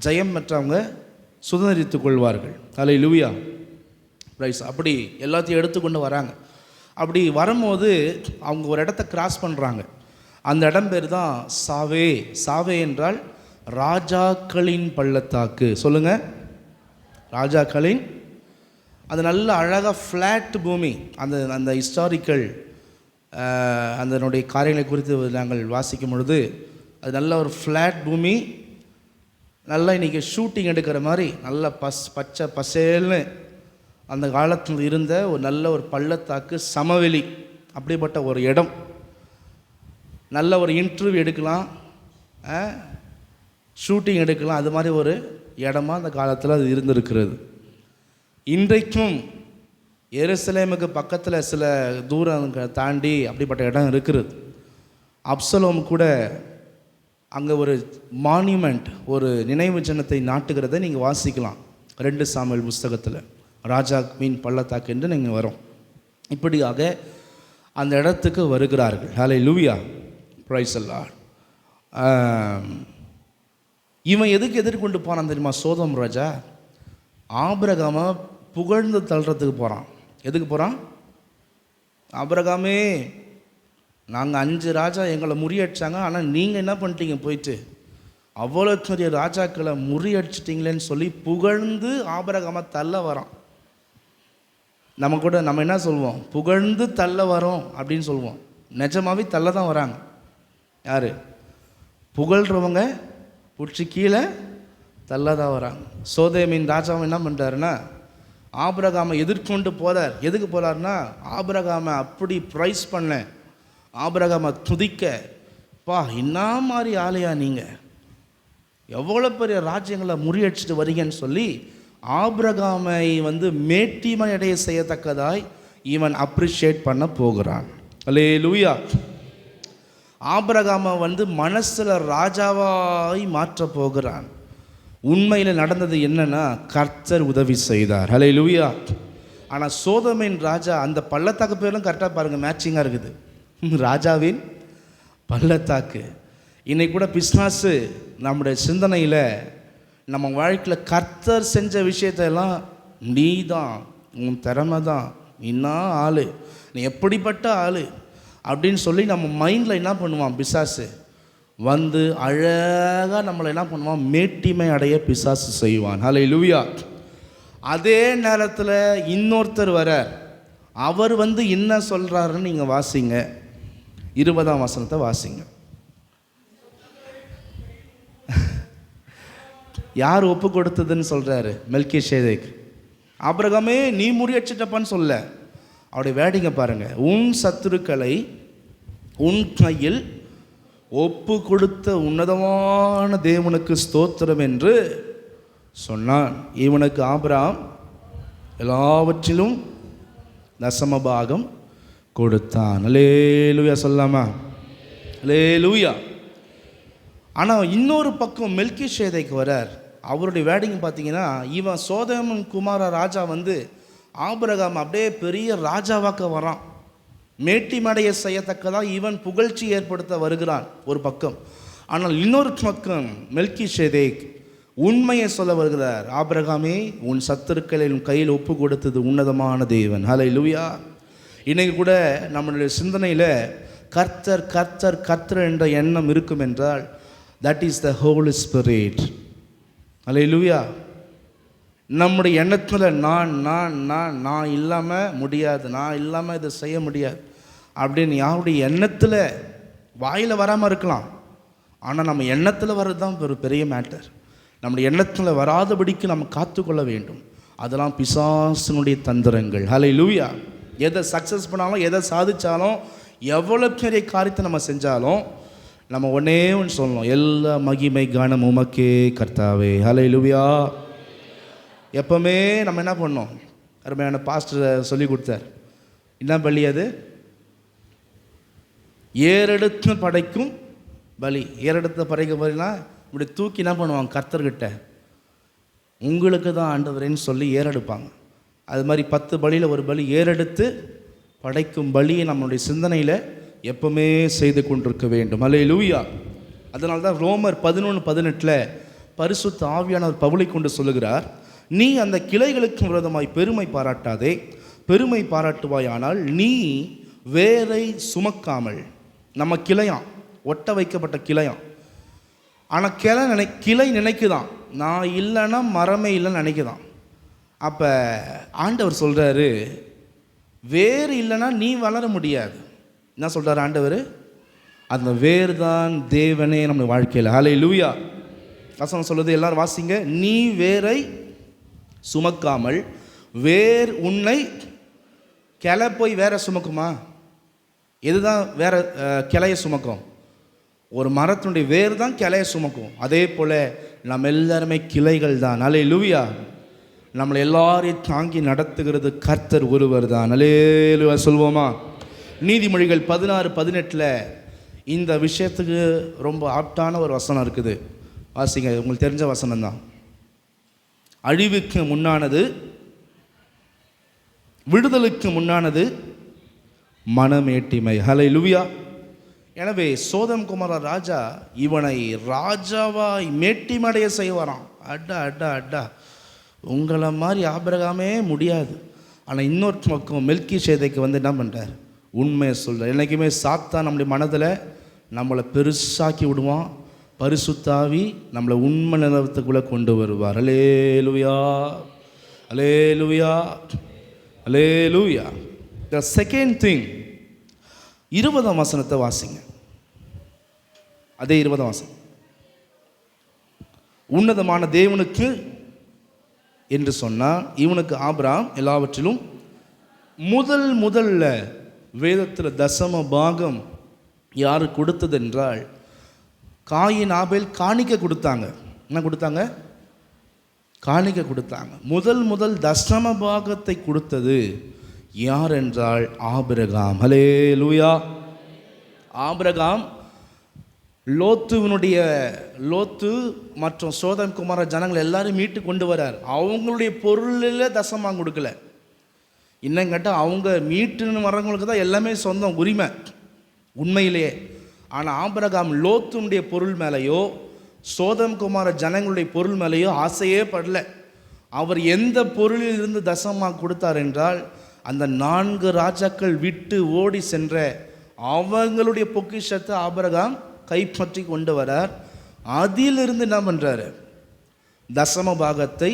ஜெயம் பெற்றவங்க சுதந்திரித்து கொள்வார்கள். அல்லேலூயா, ரைஸ். அப்படி எல்லாத்தையும் எடுத்துக்கொண்டு வராங்க. அப்படி வரும்போது அவங்க ஒரு இடத்த கிராஸ் பண்ணுறாங்க. அந்த இடம் பேர் தான் சாவே. சாவே என்றால் ராஜாக்களின் பள்ளத்தாக்கு. சொல்லுங்கள், ராஜாக்களின். அது நல்ல அழகாக ஃப்ளாட் பூமி. அந்த ஹிஸ்டாரிக்கல் அதனுடைய காரியங்களை குறித்து நாங்கள் வாசிக்கும் பொழுது அது நல்ல ஒரு ஃப்ளாட் பூமி. நல்லா இன்றைக்கி ஷூட்டிங் எடுக்கிற மாதிரி நல்ல பச்சை பசேல்னு அந்த காலத்தில் இருந்த ஒரு நல்ல ஒரு பள்ளத்தாக்கு, சமவெளி. அப்படிப்பட்ட ஒரு இடம். நல்ல ஒரு இன்டர்வியூ எடுக்கலாம், ஷூட்டிங் எடுக்கலாம். அது மாதிரி ஒரு இடமா அந்த காலத்தில் அது இருந்திருக்கிறது. இன்றைக்கும் எருசலேமுக்கு பக்கத்தில் சில தூரம் தாண்டி அப்படிப்பட்ட இடம் இருக்கிறது. அப்சலோம் கூட அங்கே ஒரு மான்யூமெண்ட், ஒரு நினைவு சின்னத்தை நாட்டுகிறத நீங்கள் வாசிக்கலாம் 2 சாமுவேல் புஸ்தகத்தில். ராஜாவின் பள்ளத்தாக்கு என்று நீங்கள் வரும். இப்படியாக அந்த இடத்துக்கு வருகிறார்கள். ஹல்லேலூயா, பிரைஸ் தி லார்ட். இவன் எதுக்கு எதிர்கொண்டு போனான் தெரியுமா? சோதோம் ராஜா ஆபிரகாமை புகழ்ந்து தள்ளுறதுக்கு போகிறான். எதுக்கு போகிறான்? ஆபிரகாமே, நாங்கள் 5 ராஜா எங்களை முறியடிச்சாங்க, ஆனால் நீங்கள் என்ன பண்ணிட்டீங்க? போயிட்டு அவ்வளோ பெரிய ராஜாக்களை முறியடிச்சிட்டிங்களேன்னு சொல்லி புகழ்ந்து ஆபிரகாமை தள்ள வரான். நம்ம என்ன சொல்லுவோம்? புகழ்ந்து தள்ள வரோம் அப்படின்னு சொல்லுவோம். நிஜமாவே தள்ள தான் வராங்க. யார்? புகழ்கிறவங்க பிடிச்சி கீழே தள்ள தான் வராங்க. சோதேமின் ராஜாவை என்ன பண்ணுறாருன்னா ஆபிரகாமை எதிர்கொண்டு போகிறார். எதுக்கு போகிறாருன்னா ஆபிரகாமை அப்படி ப்ரைஸ் பண்ண, ஆபிரகாமை துதிக்க. பா, என்ன மாதிரி ஆலையா நீங்கள், எவ்வளோ பெரிய ராஜ்யங்களை முறியடிச்சிட்டு வரீங்கன்னு சொல்லி ஆபிரகாமை மேட்டிமை அடைய செய்யத்தக்கதாய் இவன் அப்ரிஷியேட் பண்ண போகிறான். அல்லேலூயா. ஆபிரகாமை மனசில் ராஜாவாய் மாற்ற போகிறான். உண்மையில் நடந்தது என்னன்னா, கர்த்தர் உதவி செய்தார். அல்லேலூயா. ஆனால் சோதோமின் ராஜா, அந்த பள்ளத்தாக்கு பேரும் கரெக்டாக பாருங்கள், மேட்சிங்காக இருக்குது. ராஜாவின் பள்ளத்தாக்கு. இன்னைக்கு கூட பிசாசு நம்முடைய சிந்தனையில், நம்ம வாழ்க்கையில் கர்த்தர் செஞ்ச விஷயத்தெல்லாம் நீ தான், உன் திறமை தான், என்ன ஆள், நீ எப்படிப்பட்ட ஆள் அப்படின்னு சொல்லி நம்ம மைண்டில் என்ன பண்ணுவான் பிசாசு? அழகாக நம்மளை என்ன பண்ணுவான்? மேட்டிமை அடைய பிசாசு செய்வான். ஹல்லேலூயா. அதே நேரத்தில் இன்னொருத்தர் வரார். அவர் என்ன சொல்கிறாருன்னு நீங்கள் வாசிங்க. 20ஆம் வசனத்தை வாசிங்க. யார் ஒப்பு கொடுத்ததுன்னு சொல்கிறாரு? மெல்கிசேதேக். ஆபிரகாமே, நீ முறியடிச்சிட்டப்பான்னு சொல்ல. அவருடைய வேடிங்க பாருங்க. உன் சத்துருக்களை உன் கையில் ஒப்பு கொடுத்த உன்னதமான தேவனுக்கு ஸ்தோத்திரம் என்று சொன்னான். இவனுக்கு ஆபிரகாம் எல்லாவற்றிலும் தசமபாகம் கொடுத்தான். அல்லேலூயா சொல்லாமா? அல்லேலூயா. ஆனால் இன்னொரு பக்கம் மெல்கிசேதேக் வரார். அவருடைய வேடிங் பார்த்தீங்கன்னா, இவன் சோதோம் குமார ராஜா ஆபிரகாம் அப்படியே பெரிய ராஜாவாக்க வரான். மேட்டிமடைய செய்யத்தக்கதாக இவன் புகழ்ச்சி ஏற்படுத்த வருகிறான் ஒரு பக்கம். ஆனால் இன்னொரு பக்கம் மெல்கிசேதேக் உண்மையை சொல்ல வருகிறார். ஆபிரகாமே, உன் சத்துருக்களை உன் கையில் ஒப்பு கொடுத்தது உன்னதமான தேவன். ஹல்லேலூயா. இன்னைக்கு கூட நம்மளுடைய சிந்தனையில் கர்த்தர் கர்த்தர் கர்த்தர் என்ற எண்ணம் இருக்கும் என்றால் that is the Holy Spirit. ஹல்லேலூயா. நம்முடைய எண்ணத்தில் நான் இல்லாமல் முடியாது, நான் இல்லாமல் இதை செய்ய முடியாது அப்படின்னு யாருடைய எண்ணத்தில் வாயில் வராமல் இருக்கலாம். ஆனால் நம்ம எண்ணத்தில் வர்றது தான் ஒரு பெரிய மேட்டர். நம்முடைய எண்ணத்தில் வராதபடிக்கு நம்ம காத்துக்கொள்ள வேண்டும். அதெல்லாம் பிசாசினுடைய தந்திரங்கள். ஹல்லேலூயா. எதை சக்ஸஸ் பண்ணாலும், எதை சாதித்தாலும், எவ்வளோ பெரிய காரியத்தை நம்ம செஞ்சாலும் நம்ம ஒன்றே ஒன்று சொல்லணும், எல்லா மகிமை கானம் உமக்கே கர்த்தாவே. ஹல்லேலூயா. எப்போவுமே நம்ம என்ன பண்ணோம்? அருமையான பாஸ்டர் சொல்லி கொடுத்தார். என்ன பலி அது? ஏறெடுத்து படைக்கும் பலி. ஏறெடுத்து படைக்கும் பலினா இப்படி தூக்கி என்ன பண்ணுவாங்க? கர்த்தர்கிட்ட உங்களுக்கு தான் ஆண்டவரேன்னு சொல்லி ஏறெடுப்பாங்க. அது மாதிரி 10 பலியில் ஒரு பலி ஏறெடுத்து படைக்கும் பலியை நம்மளுடைய சிந்தனையில் எப்பவுமே செய்து கொண்டிருக்க வேண்டும். அல்லேலூயா. அதனால தான் ரோமர் 11:18 பரிசுத்த ஆவியானவர் பவுலை கொண்டு சொல்லுகிறார், நீ அந்த கிளைகளுக்கு விரோதமாய் பெருமை பாராட்டாதே, பெருமை பாராட்டுவாயானால் நீ வேரை சுமக்காமல். நம்ம கிளையாம், ஒட்ட வைக்கப்பட்ட கிளையாம். ஆனால் கிளை நினைக்குதான் நான் இல்லைன்னா மரமே இல்லைன்னு நினைக்குதான். அப்போ ஆண்டவர் சொல்கிறாரு, வேர் இல்லைன்னா நீ வளர முடியாது. என்ன சொல்கிறார் ஆண்டவர்? அந்த வேர் தான் தேவனே நம்ம வாழ்க்கையில். ஹல்லேலூயா. வசனம் சொல்லுது, எல்லாரும் வாசிங்க. நீ வேரை சுமக்காமல், வேர் உன்னை கிளை போய் வேற சுமக்குமா? எதுதான் வேற கிளையை சுமக்கும்? ஒரு மரத்தினுடைய வேர் தான் கிளையை சுமக்கும். அதே போல் நம்ம எல்லாருமே கிளைகள் தான். அல்லேலூயா. நம்மளை எல்லாரையும் தாங்கி நடத்துகிறது கர்த்தர் ஒருவர் தான். அல்லேலூயா சொல்வோமா? நீதிமொழிகள் 16:18 இந்த விஷயத்துக்கு ரொம்ப ஆப்டான ஒரு வசனம் இருக்குது. வாசிங்க, உங்களுக்கு தெரிஞ்ச வசனம் தான். அழிவுக்கு முன்னானது, விடுதலுக்கு முன்னானது மனமேட்டிமை. ஹல்லேலூயா. எனவே சோதம் குமார ராஜா இவனை ராஜாவாய் மேட்டிமடைய செய்வாராம். அட்டா அட்டா அட்டா, உங்களை மாதிரி ஆபிரகாமே முடியாது. ஆனால் இன்னொரு பக்கம் மெல்கிசேதேக்கு என்ன பண்ணுறார்? உண்மையை சொல்கிறார். என்றைக்குமே சாத்தான் நம்முடைய மனதில் நம்மளை பெருசாக்கி விடுவான். பரிசுத்தாவி நம்மளை உண்மை நிலவத்துக்குள்ளே கொண்டு வருவார். அல்லேலூயா, அல்லேலூயா, அல்லேலூயா. த செகண்ட் திங், 20ஆம் வசனத்தை வாசிங்க. அதே 20ஆம் வசனம். உன்னதமான தேவனுக்கு என்று சொன்னால் இவனுக்கு ஆபிரகாம் எல்லாவற்றிலும் முதல்ல வேதத்தில் தசம பாகம் யார் கொடுத்தது என்றால் காயின் ஆபேல் காணிக்க கொடுத்தாங்க. என்ன கொடுத்தாங்க? காணிக்க கொடுத்தாங்க. முதல் தசம பாகத்தை கொடுத்தது யார் என்றால் ஆபிரகாம். ஹல்லேலூயா. ஆபிரகாம் லோத்து மற்றும் சோதம் குமார ஜனங்கள் எல்லாரும் மீட்டு கொண்டு வரார். அவங்களுடைய பொருளில் தசமாக கொடுக்கல. இன்னும் கேட்டால் அவங்க மீட்டுன்னு வர்றவங்களுக்கு தான் எல்லாமே சொந்தம், உரிமை உண்மையிலேயே. ஆனால் ஆபிரகாம் லோத்துனுடைய பொருள் மேலேயோ சோதம் குமார ஜனங்களுடைய பொருள் மேலேயோ ஆசையே படல. அவர் எந்த பொருளில் இருந்து தசமாக கொடுத்தார் என்றால் அந்த 4 ராஜாக்கள் விட்டு ஓடி சென்ற அவங்களுடைய பொக்கிஷத்தை ஆபிரகாம் கைப்பற்றி கொண்டு வரார். அதிலிருந்து என்ன பண்ணுறாரு? தசம பாகத்தை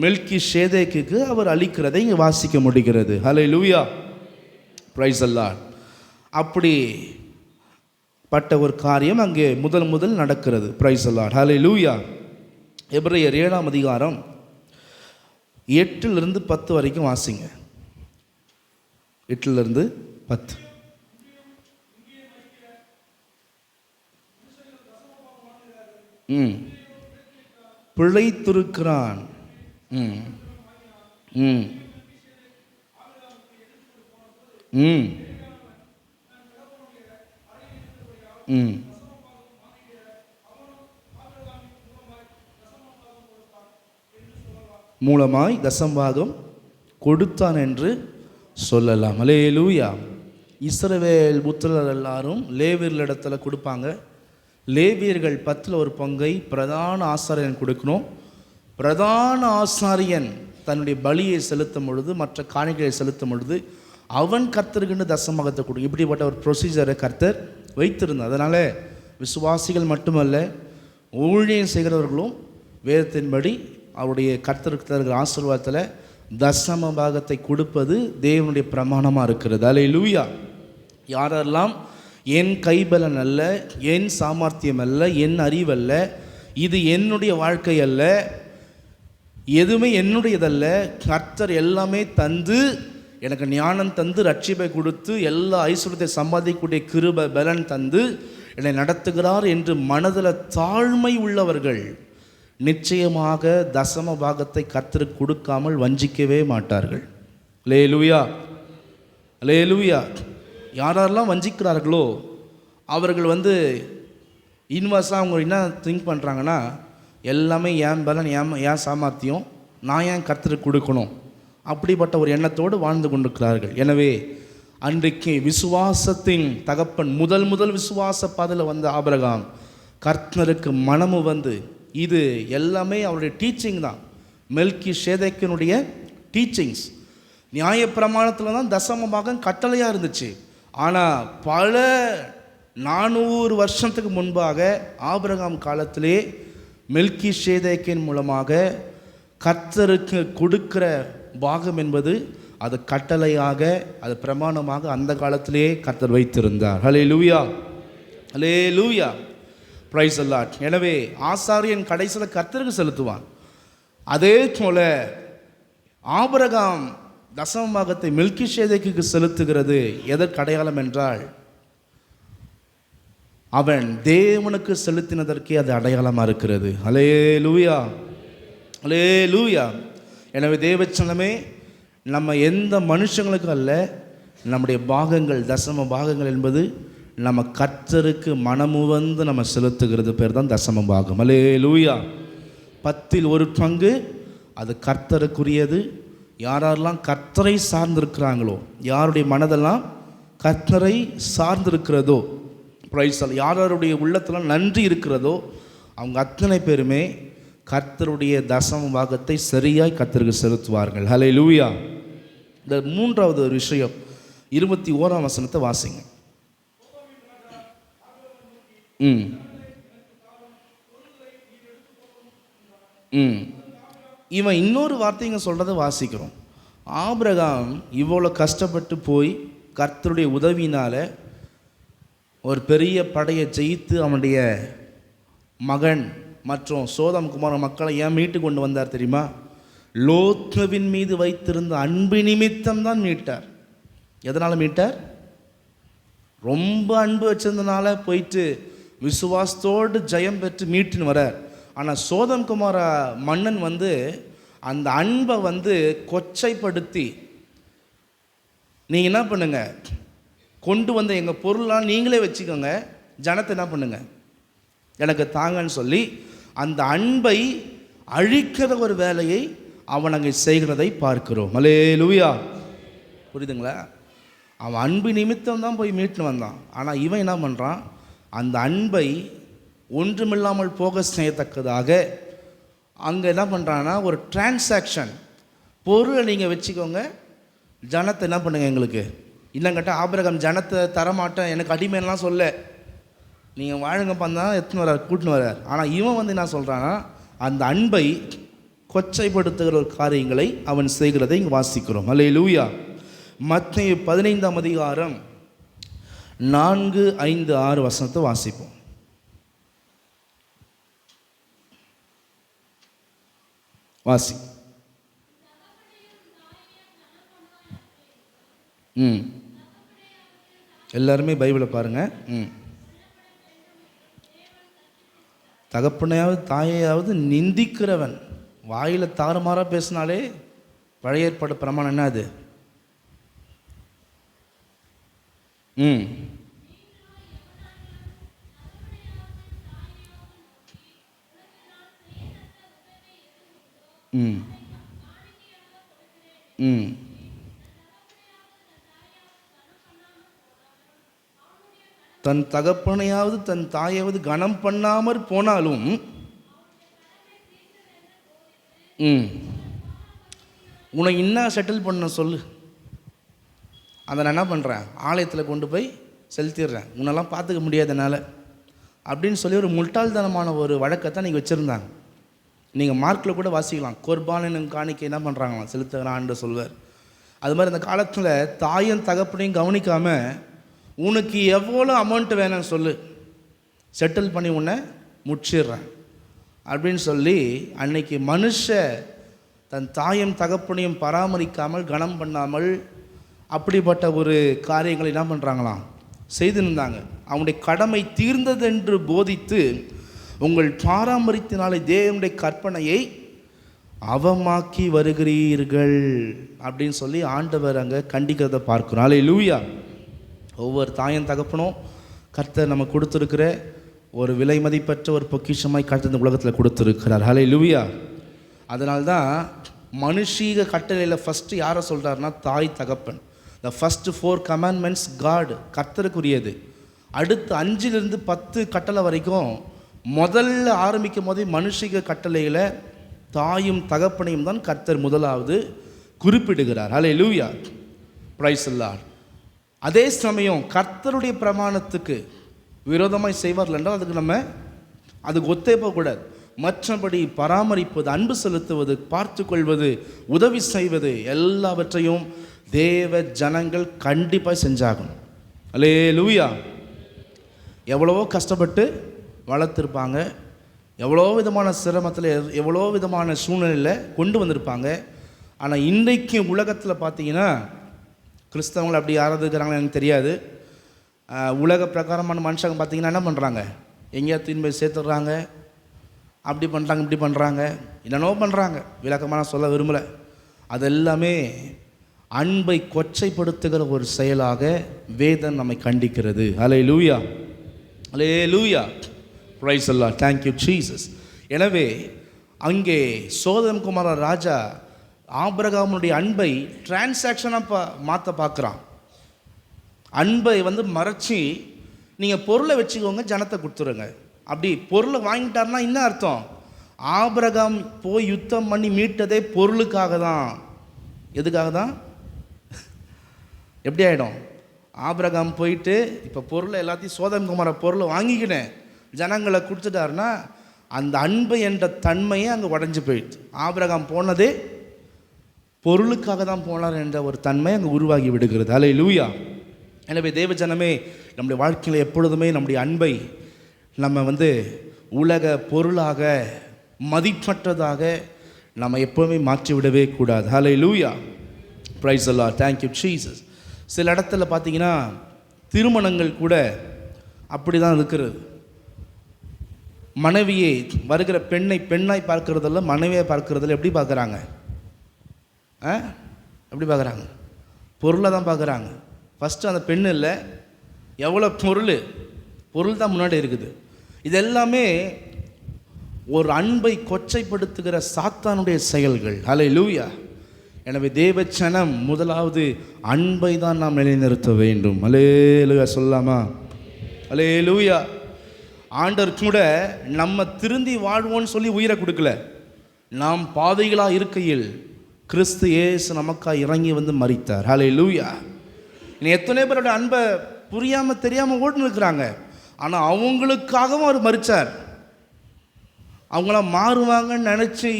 மெல்கிசேதேக்குக்கு அவர் அளிக்கிறதை இங்கே வாசிக்க முடிகிறது. ஹல்லேலூயா, பிரைஸ் தி லார்ட். அப்படிப்பட்ட ஒரு காரியம் அங்கே முதல் நடக்கிறது. பிரைஸ் தி லார்ட், ஹல்லேலூயா. எபிரேயர் 7ஆம் அதிகாரம் 8 to 10 வரைக்கும் வாசிங்க. 8 to 10. பிழைத்திருக்கிறான். மூலமாய் தசம்பாகம் கொடுத்தான் என்று சொல்லலாம். அல்லேலூயா. இஸ்ரவேல் புத்திரர் எல்லாரும் லேவியர்கள் இடத்துல கொடுப்பாங்க. லேவியர்கள் 10ல் ஒரு பங்கை பிரதான ஆசாரியன் கொடுக்கணும். பிரதான ஆசாரியன் தன்னுடைய பலியை செலுத்தும் பொழுது, மற்ற காணிக்கையை செலுத்தும் பொழுது அவன் கர்த்தருக்குன்னு தசமகத்தை கொடுக்கும். இப்படிப்பட்ட ஒரு ப்ரொசீஜரை கர்த்தர் வைத்திருந்தார். அதனால் விசுவாசிகள் மட்டுமல்ல, ஊழியம் செய்கிறவர்களும் வேதத்தின்படி அவருடைய கர்த்தருக்கு தருகிற ஆசீர்வாதத்தில் தசம பாகத்தை கொடுப்பது தேவனுடைய பிரமாணமாக இருக்கிறது. அல்லேலூயா. யாரெல்லாம் என் கைபலன் அல்ல, என் சாமர்த்தியம் அல்ல, என் அறிவல்ல, இது என்னுடைய வாழ்க்கை அல்ல, எதுவுமே என்னுடையதல்ல, கர்த்தர் எல்லாமே தந்து எனக்கு ஞானம் தந்து ரட்சிப்பை கொடுத்து எல்லா ஐஸ்வர்யத்தை சம்பாதிக்கக்கூடிய கிருபை பலன் தந்து என்னை நடத்துகிறார் என்று மனதில் தாழ்மை உள்ளவர்கள் நிச்சயமாக தசம பாகத்தை கர்த்தருக்கு கொடுக்காமல் வஞ்சிக்கவே மாட்டார்கள். அல்லேலூயா, அல்லேலூயா. யாரெல்லாம் வஞ்சிக்கிறார்களோ அவர்கள் இன்வெர்ஸாக அவங்க என்ன திங்க் பண்ணுறாங்கன்னா, எல்லாமே என் பலன், ஏன் சாமர்த்தியம், நான் ஏன் கர்த்தருக்கு கொடுக்கணும், அப்படிப்பட்ட ஒரு எண்ணத்தோடு வாழ்ந்து கொண்டிருக்கிறார்கள். எனவே அன்றைக்கு விசுவாசத்தின் தகப்பன், முதல் விசுவாச பாதையில் வந்த ஆபிரகாம் கர்த்தருக்கு மனமு வந்து, இது எல்லாமே அவருடைய டீச்சிங் தான், மெல்கிசேதேக்கினுடைய டீச்சிங்ஸ். நியாயப்பிரமாணத்தில் தான் தசம பாகம் கட்டளையாக இருந்துச்சு. ஆனால் பல 400 வருஷத்துக்கு முன்பாக ஆபிரகாம் காலத்திலே மெல்கிசேதேக்கின் மூலமாக கர்த்தருக்கு கொடுக்கிற பாகம் என்பது அது கட்டளையாக, அது பிரமாணமாக அந்த காலத்திலே கர்த்தர் வைத்திருந்தார். ஹல்லேலூயா, ஹல்லேலூயா, பிரைஸ் தி லார்ட். எனவே ஆசாரியன் கடைசியில் கர்த்தருக்கு செலுத்துவான். அதே போல ஆபிரகாம் தசம பாகத்தை மெல்கிசேதேக்குக்கு செலுத்துகிறது எதற்கு அடையாளம் என்றால், அவன் தேவனுக்கு செலுத்தினதற்கே அது அடையாளமாக இருக்கிறது. ஹல்லேலூயா, ஹல்லேலூயா. எனவே தேவச்சனமே, நம்ம எந்த மனுஷங்களுக்கு அல்ல, நம்முடைய பாகங்கள், தசம பாகங்கள் என்பது நம்ம கர்த்தருக்கு மனமுவந்து நம்ம செலுத்துகிறது பேர் தான் தசம பாகம். ஹல்லேலூயா. 10ல் 1 பங்கு அது கர்த்தருக்குரியது. யாரெல்லாம் கர்த்தரை சார்ந்திருக்கிறாங்களோ, யாருடைய மனதெல்லாம் கர்த்தரை சார்ந்திருக்கிறதோ, பிரைஸ் தி லார்ட், யாருடைய உள்ளத்தில் நன்றி இருக்கிறதோ, அவங்க அத்தனை பேருமே கர்த்தருடைய தசம பாகத்தை சரியாய் கர்த்தருக்கு செலுத்துவார்கள். ஹல்லேலூயா. இந்த 3வது ஒரு விஷயம், 21ஆம் வசனத்தை வாசிங்க. இவன் இன்னொரு வார்த்தைங்க சொல்கிறத வாசிக்கிறோம். ஆபிரகாம் இவ்வளோ கஷ்டப்பட்டு போய் கர்த்தருடைய உதவினால் ஒரு பெரிய படையை ஜெயித்து அவனுடைய மகன் மற்றும் சோதம் குமார மக்களை ஏன் மீட்டு கொண்டு வந்தார் தெரியுமா? லோத்வின் மீது வைத்திருந்த அன்பு நிமித்தம் தான் மீட்டார். எதனால் மீட்டார்? ரொம்ப அன்பு வச்சிருந்தனால போயிட்டு விசுவாசத்தோடு ஜெயம் பெற்று மீட்டுன்னு வரார். ஆனால் சோதம் குமார மன்னன் வந்து அந்த அன்பை வந்து கொச்சைப்படுத்தி, நீங்கள் என்ன பண்ணுங்க, கொண்டு வந்த எங்கள் பொருளாக நீங்களே வச்சுக்கோங்க, ஜனத்தை என்ன பண்ணுங்க எனக்கு தாங்கன்னு சொல்லி அந்த அன்பை அழிக்கிற ஒரு வேலையை அவன் அங்கே செய்கிறதை பார்க்கிறோம். ஹல்லேலூயா. புரியுதுங்களா? அவன் அன்பு நிமித்தம் தான் போய் மீட்டுன்னு வந்தான். ஆனால் இவன் என்ன பண்ணுறான், அந்த அன்பை ஒன்றுமில்லாமல் போக செய்யத்தக்கதாக அங்கே என்ன பண்ணுறான்னா ஒரு டிரான்சாக்ஷன், பொருளை நீங்கள் வச்சுக்கோங்க, ஜனத்தை என்ன பண்ணுங்க எங்களுக்கு. இல்லைங்கட்ட ஆபிரகாம் ஜனத்தை தரமாட்டேன், எனக்கு அடிமைலாம் சொல்ல, நீங்கள் வாழுங்க பண்ணா எடுத்துன்னு வர்றார், கூட்டின்னு வர்றார். ஆனால் இவன் வந்து என்ன சொல்கிறான்னா அந்த அன்பை கொச்சைப்படுத்துகிற ஒரு காரியங்களை அவன் செய்கிறதை இங்கே வாசிக்கிறோம். ஹல்லேலூயா. மத்தேயு 15ஆம் அதிகாரம் 4, 5, 6 வசனத்தை வாசிப்போம். வாசி. எல்லாருமே பைபிளை பாருங்க. தகப்பனையாவது தாயையாவது நிந்திக்கிறவன், வாயில் தாறுமாறாக பேசினாலே பழைய ஏற்பாடு பிரமாணம் என்ன அது? தன் தகப்பனையாவது தன் தாயாவது கனம் பண்ணாமற் போனாலும் உன்னை இன்னும் செட்டில் பண்ண சொல்லு, அதை நான் என்ன பண்ணுறேன், ஆலயத்தில் கொண்டு போய் செலுத்திடுறேன், உன்னெல்லாம் பார்த்துக்க முடியாதனால அப்படின்னு சொல்லி ஒரு முட்டாள்தனமான ஒரு வழக்கத்தை நீங்கள் வச்சுருந்தாங்க. நீங்கள் மார்க்கில் கூட வாசிக்கலாம், குர்பானின் காணிக்கை என்ன பண்ணுறாங்களாம், செலுத்துகிறான்னு சொல்வார். அது மாதிரி அந்த காலத்தில் தாயும் தகப்பனையும் கவனிக்காமல் உனக்கு எவ்வளோ அமௌண்ட் வேணும்னு சொல்லு, செட்டில் பண்ணி உன்னை முடிச்சிடுறேன் அப்படின்னு சொல்லி அன்னைக்கு மனுஷ தன் தாயும் தகப்பனையும் பராமரிக்காமல் கனம் பண்ணாமல் அப்படிப்பட்ட ஒரு காரியங்களை என்ன பண்ணுறாங்களாம் செய்துருந்தாங்க. அவனுடைய கடமை தீர்ந்ததென்று போதித்து உங்கள் பாரம்பரியத்தினாலே தேவனுடைய கற்பனையை அவமாக்கி வருகிறீர்கள் அப்படின்னு சொல்லி ஆண்டவர் அங்கே கண்டிக்கிறத பார்க்கிறோம். ஹல்லேலூயா. ஒவ்வொரு தாயும் தகப்பனும் கர்த்தர் நம்ம கொடுத்துருக்கிற ஒரு விலை மதிப்பற்ற ஒரு பொக்கிஷமாய் கர்த்தர் இந்த உலகத்தில் கொடுத்துருக்கிறார். ஹல்லேலூயா. அதனால்தான் மனுஷீக கட்டளையில் ஃபஸ்ட்டு யாரை சொல்கிறாருன்னா தாய் தகப்பன். த ஃபர்ஸ்ட் 4 கமாண்ட்மெண்ட்ஸ் காட், கர்த்தருக்குரியது. அடுத்து 5லிருந்து 10 கட்டளை வரைக்கும் முதல்ல ஆரம்பிக்கும் போதே மனுஷிக கட்டளையில் தாயும் தகப்பனையும் தான் கர்த்தர் முதலாவது குறிப்பிடுகிறார். ஹல்லேலூயா, பிரைஸ் தி லார்ட். அதே சமயம் கர்த்தருடைய பிரமாணத்துக்கு விரோதமாய் செய்வார்கள் என்றால் அதுக்கு ஒத்தே போகக்கூடாது. மற்றபடி பராமரிப்பது, அன்பு செலுத்துவது, பார்த்து கொள்வது, உதவி செய்வது எல்லாவற்றையும் தேவ ஜனங்கள் கண்டிப்பாக செஞ்சாகணும். ஹல்லேலூயா. எவ்வளவோ கஷ்டப்பட்டு வளர்த்துருப்பாங்க, எவ்வளோ விதமான சிரமத்தில், எவ்வளோ விதமான சூழ்நிலையில் கொண்டு வந்திருப்பாங்க. ஆனால் இன்றைக்கு உலகத்தில் பார்த்தீங்கன்னா கிறிஸ்தவங்கள் அப்படி யாராவது இருக்கிறாங்களா எனக்கு தெரியாது. உலக பிரகாரமான மனுஷங்க பார்த்தீங்கன்னா என்ன பண்ணுறாங்க, எங்கேயாவது தீன் போய் சேர்த்துடுறாங்க, அப்படி பண்ணுறாங்க, இப்படி பண்ணுறாங்க, என்னென்னோ பண்ணுறாங்க. விளக்கமாக சொல்ல விரும்பலை. அதெல்லாமே அன்பை கொச்சைப்படுத்துகிற ஒரு செயலாக வேதம் நம்மை கண்டிக்கிறது. ஹல்லேலூயா, ஹல்லேலூயா, praise the Lord, thank you Jesus. எனவே அங்கே சோதம் குமார ராஜா ஆபிரகாமுடைய அன்பை டிரான்சாக்ஷனாக மாற்ற பார்க்குறான். அன்பை மறைச்சி நீங்கள் பொருளை வச்சுக்கோங்க, ஜனத்தை கொடுத்துருங்க. அப்படி பொருளை வாங்கிட்டாருன்னா என்ன அர்த்தம்? ஆபிரகாம் போய் யுத்தம் பண்ணி மீட்டதே பொருளுக்காக தான். எதுக்காக தான்? எப்படி ஆகிடும்? ஆபிரகாம் போயிட்டு இப்போ பொருளை எல்லாத்தையும் சோதம் குமார பொருளை வாங்கிக்கினேன் ஜனங்களை கொடுத்துட்டாருன்னா அந்த அன்பு என்ற தன்மையே அங்கே உடஞ்சி போயிடுச்சு. ஆபிரகாம் போனதே பொருளுக்காக தான் போனார் என்ற ஒரு தன்மை அங்கே உருவாகி விடுகிறது. ஹல்லேலூயா. எனவே தேவ ஜனமே, நம்முடைய வாழ்க்கையில் எப்பொழுதுமே நம்முடைய அன்பை நம்ம உலக பொருளாக, மதிப்பற்றதாக நம்ம எப்போவுமே மாற்றிவிடவே கூடாது. ஹல்லேலூயா, praise the Lord, thank you Jesus. சில இடத்துல பார்த்தீங்கன்னா திருமணங்கள் கூட அப்படி தான் இருக்கிறது. மனைவியை வருகிற பெண்ணை பெண்ணாய் பார்க்கறதில்ல, மனைவியை பார்க்கறதில்ல. எப்படி பார்க்குறாங்க? எப்படி பார்க்குறாங்க? பொருளை தான் பார்க்குறாங்க. ஃபஸ்ட்டு அந்த பெண் இல்லை, எவ்வளோ பொருள் தான் முன்னாடி இருக்குது. இது எல்லாமே ஒரு அன்பை கொச்சைப்படுத்துகிற சாத்தானுடைய செயல்கள். ஹல்லேலூயா. எனவே தேவச்சனம் முதலாவது அன்பை தான் நாம் நிலைநிறுத்த வேண்டும். ஹல்லேலூயா சொல்லாமா? ஹல்லேலூயா. ஆண்டவர் கூட நம்ம திருந்தி வாழ்வோன்னு சொல்லி உயிரை கொடுக்கல. நாம் பாவிகளாக இருக்கையில் கிறிஸ்து இயேசு நமக்காக இறங்கி மரித்தார். ஹல்லேலூயா. எத்தனை பேரோட அன்பை புரியாமல் தெரியாமல் ஓட்டுன்னு இருக்கிறாங்க. ஆனால் அவங்களுக்காகவும் அவர் மரித்தார். அவங்களாம் மாறுவாங்கன்னு நினச்சி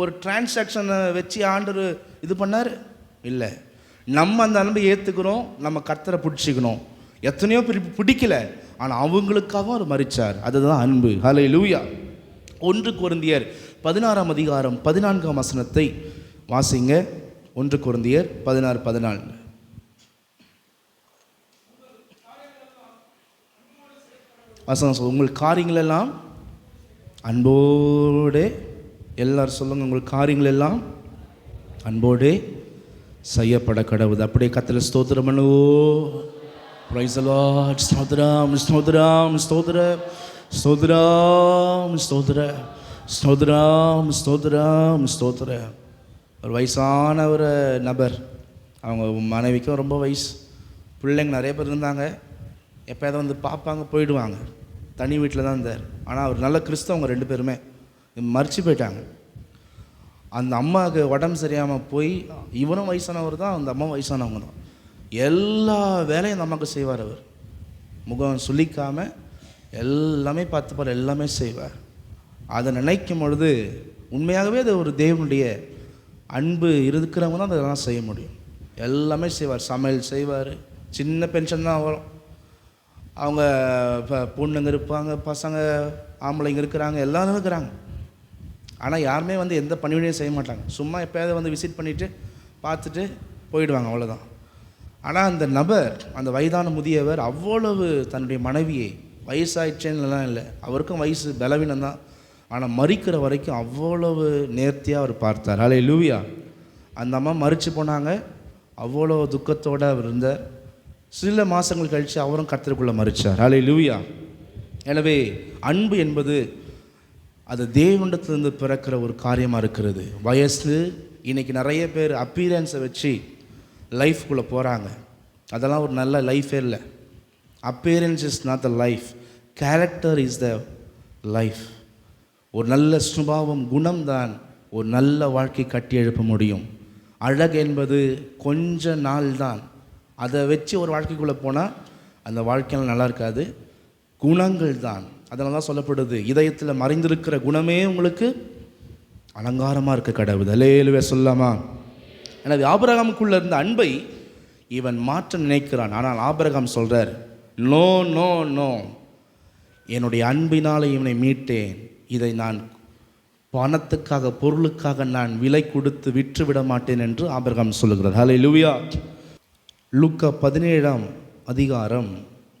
ஒரு டிரான்சாக்ஷனை வச்சு ஆண்டவர் இது பண்ணார்? இல்லை. நம்ம அந்த அன்பை ஏற்றுக்கிறோம், நம்ம கர்த்தரை பிடிச்சிக்கணும். எத்தனையோ பிடிக்கல, ஆனால் அவங்களுக்காகவும் அவர் மரித்தார். அதுதான் அன்பு. ஹல்லேலூயா. 1 கொரிந்தியர் 16ஆம் அதிகாரம் 14ஆம் வசனத்தை வாசிங்க. 1 கொரிந்தியர் 16:14. வசனம் சொல்லுங்கள். உங்கள் காரியங்கள் எல்லாம் அன்போடு, எல்லாரும் சொல்லுங்கள், உங்கள் காரியங்கள் எல்லாம் அன்போடு செய்யப்பட கடவுது. அப்படியே கர்த்தருக்கு ஸ்தோத்திரம் பண்ணுவோ. Price the Lord. ஸ்தோத்திரம், ஸ்தோத்திரம், ஸ்தோத்திரம், ஸ்தோத்திரம், ஸ்தோத்திரம், ஸ்தோத்திரம், ஸ்தோத்திரம், ஸ்தோத்திரம். ஒரு வயசான ஒரு நபர், அவங்க மனைவிக்கும் ரொம்ப வயசு, பிள்ளைங்க நிறைய பேர் இருந்தாங்க. எப்போயாவது பார்ப்பாங்க, போயிடுவாங்க. தனி வீட்டில் தான் இருந்தார். ஆனால் அவர் நல்ல கிறிஸ்தவங்க, 2 பேருமே மரிச்சு போயிட்டாங்க. அந்த அம்மாவுக்கு உடம்பு சரியாமல் போய், இவனும் வயசானவர் தான், அந்த அம்மா வயசானவங்க தான். எல்லா வேலையும் அந்த அம்மாவுக்கு செய்வார். அவர் முகம் சொல்லிக்காமல் எல்லாமே பார்த்துப்பார், எல்லாமே செய்வார். அதை நினைக்கும் பொழுது உண்மையாகவே அது ஒரு தேவனுடைய அன்பு இருக்கிறவங்க தான் அதெல்லாம் செய்ய முடியும். எல்லாமே செய்வார். சமையல் செய்வார். சின்ன பென்ஷன் தான் வரும். அவங்க பொண்ணுங்க இருப்பாங்க, பசங்க ஆம்பளைங்க இருக்கிறாங்க, எல்லாரும் இருக்கிறாங்க. ஆனால் யாருமே எந்த பணிவிடையும் செய்ய மாட்டாங்க. சும்மா எப்போயாவது விசிட் பண்ணிவிட்டு பார்த்துட்டு போயிடுவாங்க, அவ்வளோதான். ஆனால் அந்த நபர், அந்த வயதான முதியவர் அவ்வளவு தன்னுடைய மனைவியை, வயசாயிடுச்சேன்னுலாம் இல்லை, அவருக்கும் வயசு பலவீனம் தான், ஆனால் மரிக்கிற வரைக்கும் அவ்வளவு நேர்த்தியாக அவர் பார்த்தார். ஹல்லேலூயா. அந்த அம்மா மரித்து போனாங்க. அவ்வளோ துக்கத்தோடு அவர் இருந்தார். சில மாதங்கள் கழித்து அவரும் கர்த்தருக்குள்ளே மரித்தார். ஹல்லேலூயா. எனவே அன்பு என்பது அது தேவனிடத்திலிருந்து பிறக்கிற ஒரு காரியமாக இருக்கிறது. வயசு இன்னைக்கு நிறைய பேர் அப்பீரன்ஸை வச்சு லைஃப்குள்ளே போகிறாங்க. அதெல்லாம் ஒரு நல்ல லைஃபே இல்லை. Appearance is not the life, character is the life. ஒரு நல்ல சுபாவம், குணம்தான் ஒரு நல்ல வாழ்க்கை கட்டி எழுப்ப முடியும். அழகு என்பது கொஞ்ச நாள் தான். அதை வச்சு ஒரு வாழ்க்கைக்குள்ளே போனால் அந்த வாழ்க்கையில் நல்லா இருக்காது. குணங்கள் தான். அதனால தான் சொல்லப்படுது, இதயத்தில் மறைந்திருக்கிற குணமே உங்களுக்கு அலங்காரமாக இருக்க கடவுள். அல்லேலூயா சொல்லாமா? எனவே ஆபிரகாமுக்குள்ளே இருந்த அன்பை இவன் மாற்ற நினைக்கிறான். ஆனால் ஆபிரகாம் சொல்கிறார், நோ நோ நோ, என்னுடைய அன்பினால் இவனை மீட்டேன். இதை நான் பணத்துக்காக, பொருளுக்காக நான் விலை கொடுத்து விற்று விட மாட்டேன் என்று ஆபிரகாம் சொல்லுகிறார். ஹல்லேலூயா. லூக்கா 17ஆம் அதிகாரம்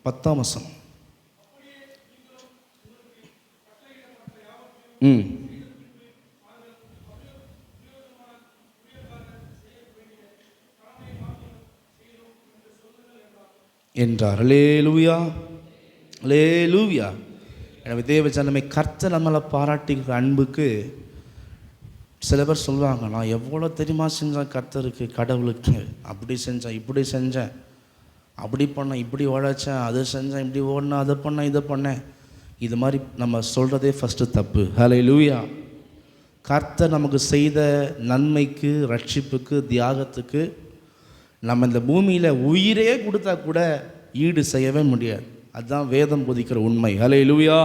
10ஆம் வசனம். என்றார். அல்லேலூயா, அல்லேலூயா. எனவே தேவ ஜனமே, கர்த்தர் நம்மளை பாராட்டுகிற அன்புக்கு சில பேர் சொல்லுவாங்க, நான் எவ்வளோ தெரியுமா செஞ்சேன் கர்த்தருக்கு, கடவுளுக்கு, அப்படி செஞ்சேன், இப்படி செஞ்சேன், அப்படி பண்ணேன், இப்படி உழைச்சேன், அதை செஞ்சேன், இப்படி ஓடினேன், அதை பண்ணேன், இதை பண்ணேன். இது மாதிரி நம்ம சொல்கிறதே ஃபஸ்ட்டு தப்பு. ஹல்லேலூயா. கர்த்தர் நமக்கு செய்த நன்மைக்கு, ரட்சிப்புக்கு, தியாகத்துக்கு நம்ம இந்த பூமியில் உயிரே கொடுத்தா கூட ஈடு செய்யவே முடியாது. அதுதான் வேதம் போதிக்கிற உண்மை. ஹல்லேலூயா.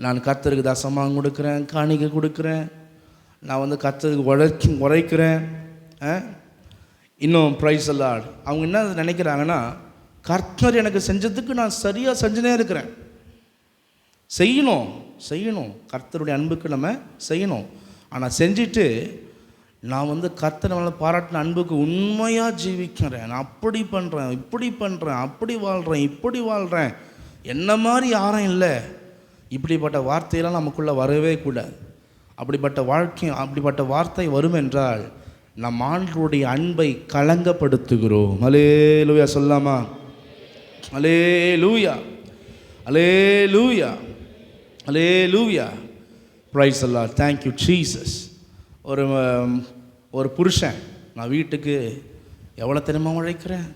நான் கர்த்தருக்கு தசமாகம் கொடுக்குறேன், காணிக்கை கொடுக்குறேன், நான் கர்த்தருக்கு உழைக்கிறேன், இன்னும் ப்ரைஸ் லார்ட். அவங்க என்ன நினைக்கிறாங்கன்னா, கர்த்தர் எனக்கு செஞ்சதுக்கு நான் சரியாக செஞ்சுனே இருக்கிறேன். செய்யணும் கர்த்தருடைய அன்புக்கு நம்ம செய்யணும். ஆனால் செஞ்சுட்டு நான் கர்த்தர் நம்மளை பாராட்டின அன்புக்கு உண்மையாக ஜீவிக்கிறேன், நான் அப்படி பண்ணுறேன், இப்படி பண்ணுறேன், அப்படி வாழ்கிறேன், இப்படி வாழ்கிறேன், என்ன மாதிரி யாரும் இல்லை, இப்படிப்பட்ட வார்த்தையெல்லாம் நமக்குள்ளே வரவே கூடாது. அப்படிப்பட்ட வார்த்தை வரும் என்றால் நம் ஆண்டவருடைய அன்பை களங்கப்படுத்துகிறோம். அல்லேலூயா சொல்லாமா? அல்லேலூயா, அல்லேலூயா, அல்லேலூயா. Praise the Lord. Thank you Jesus. ஒரு புருஷன், நான் வீட்டுக்கு எவ்வளோ தெரியுமா உழைக்கிறேன்,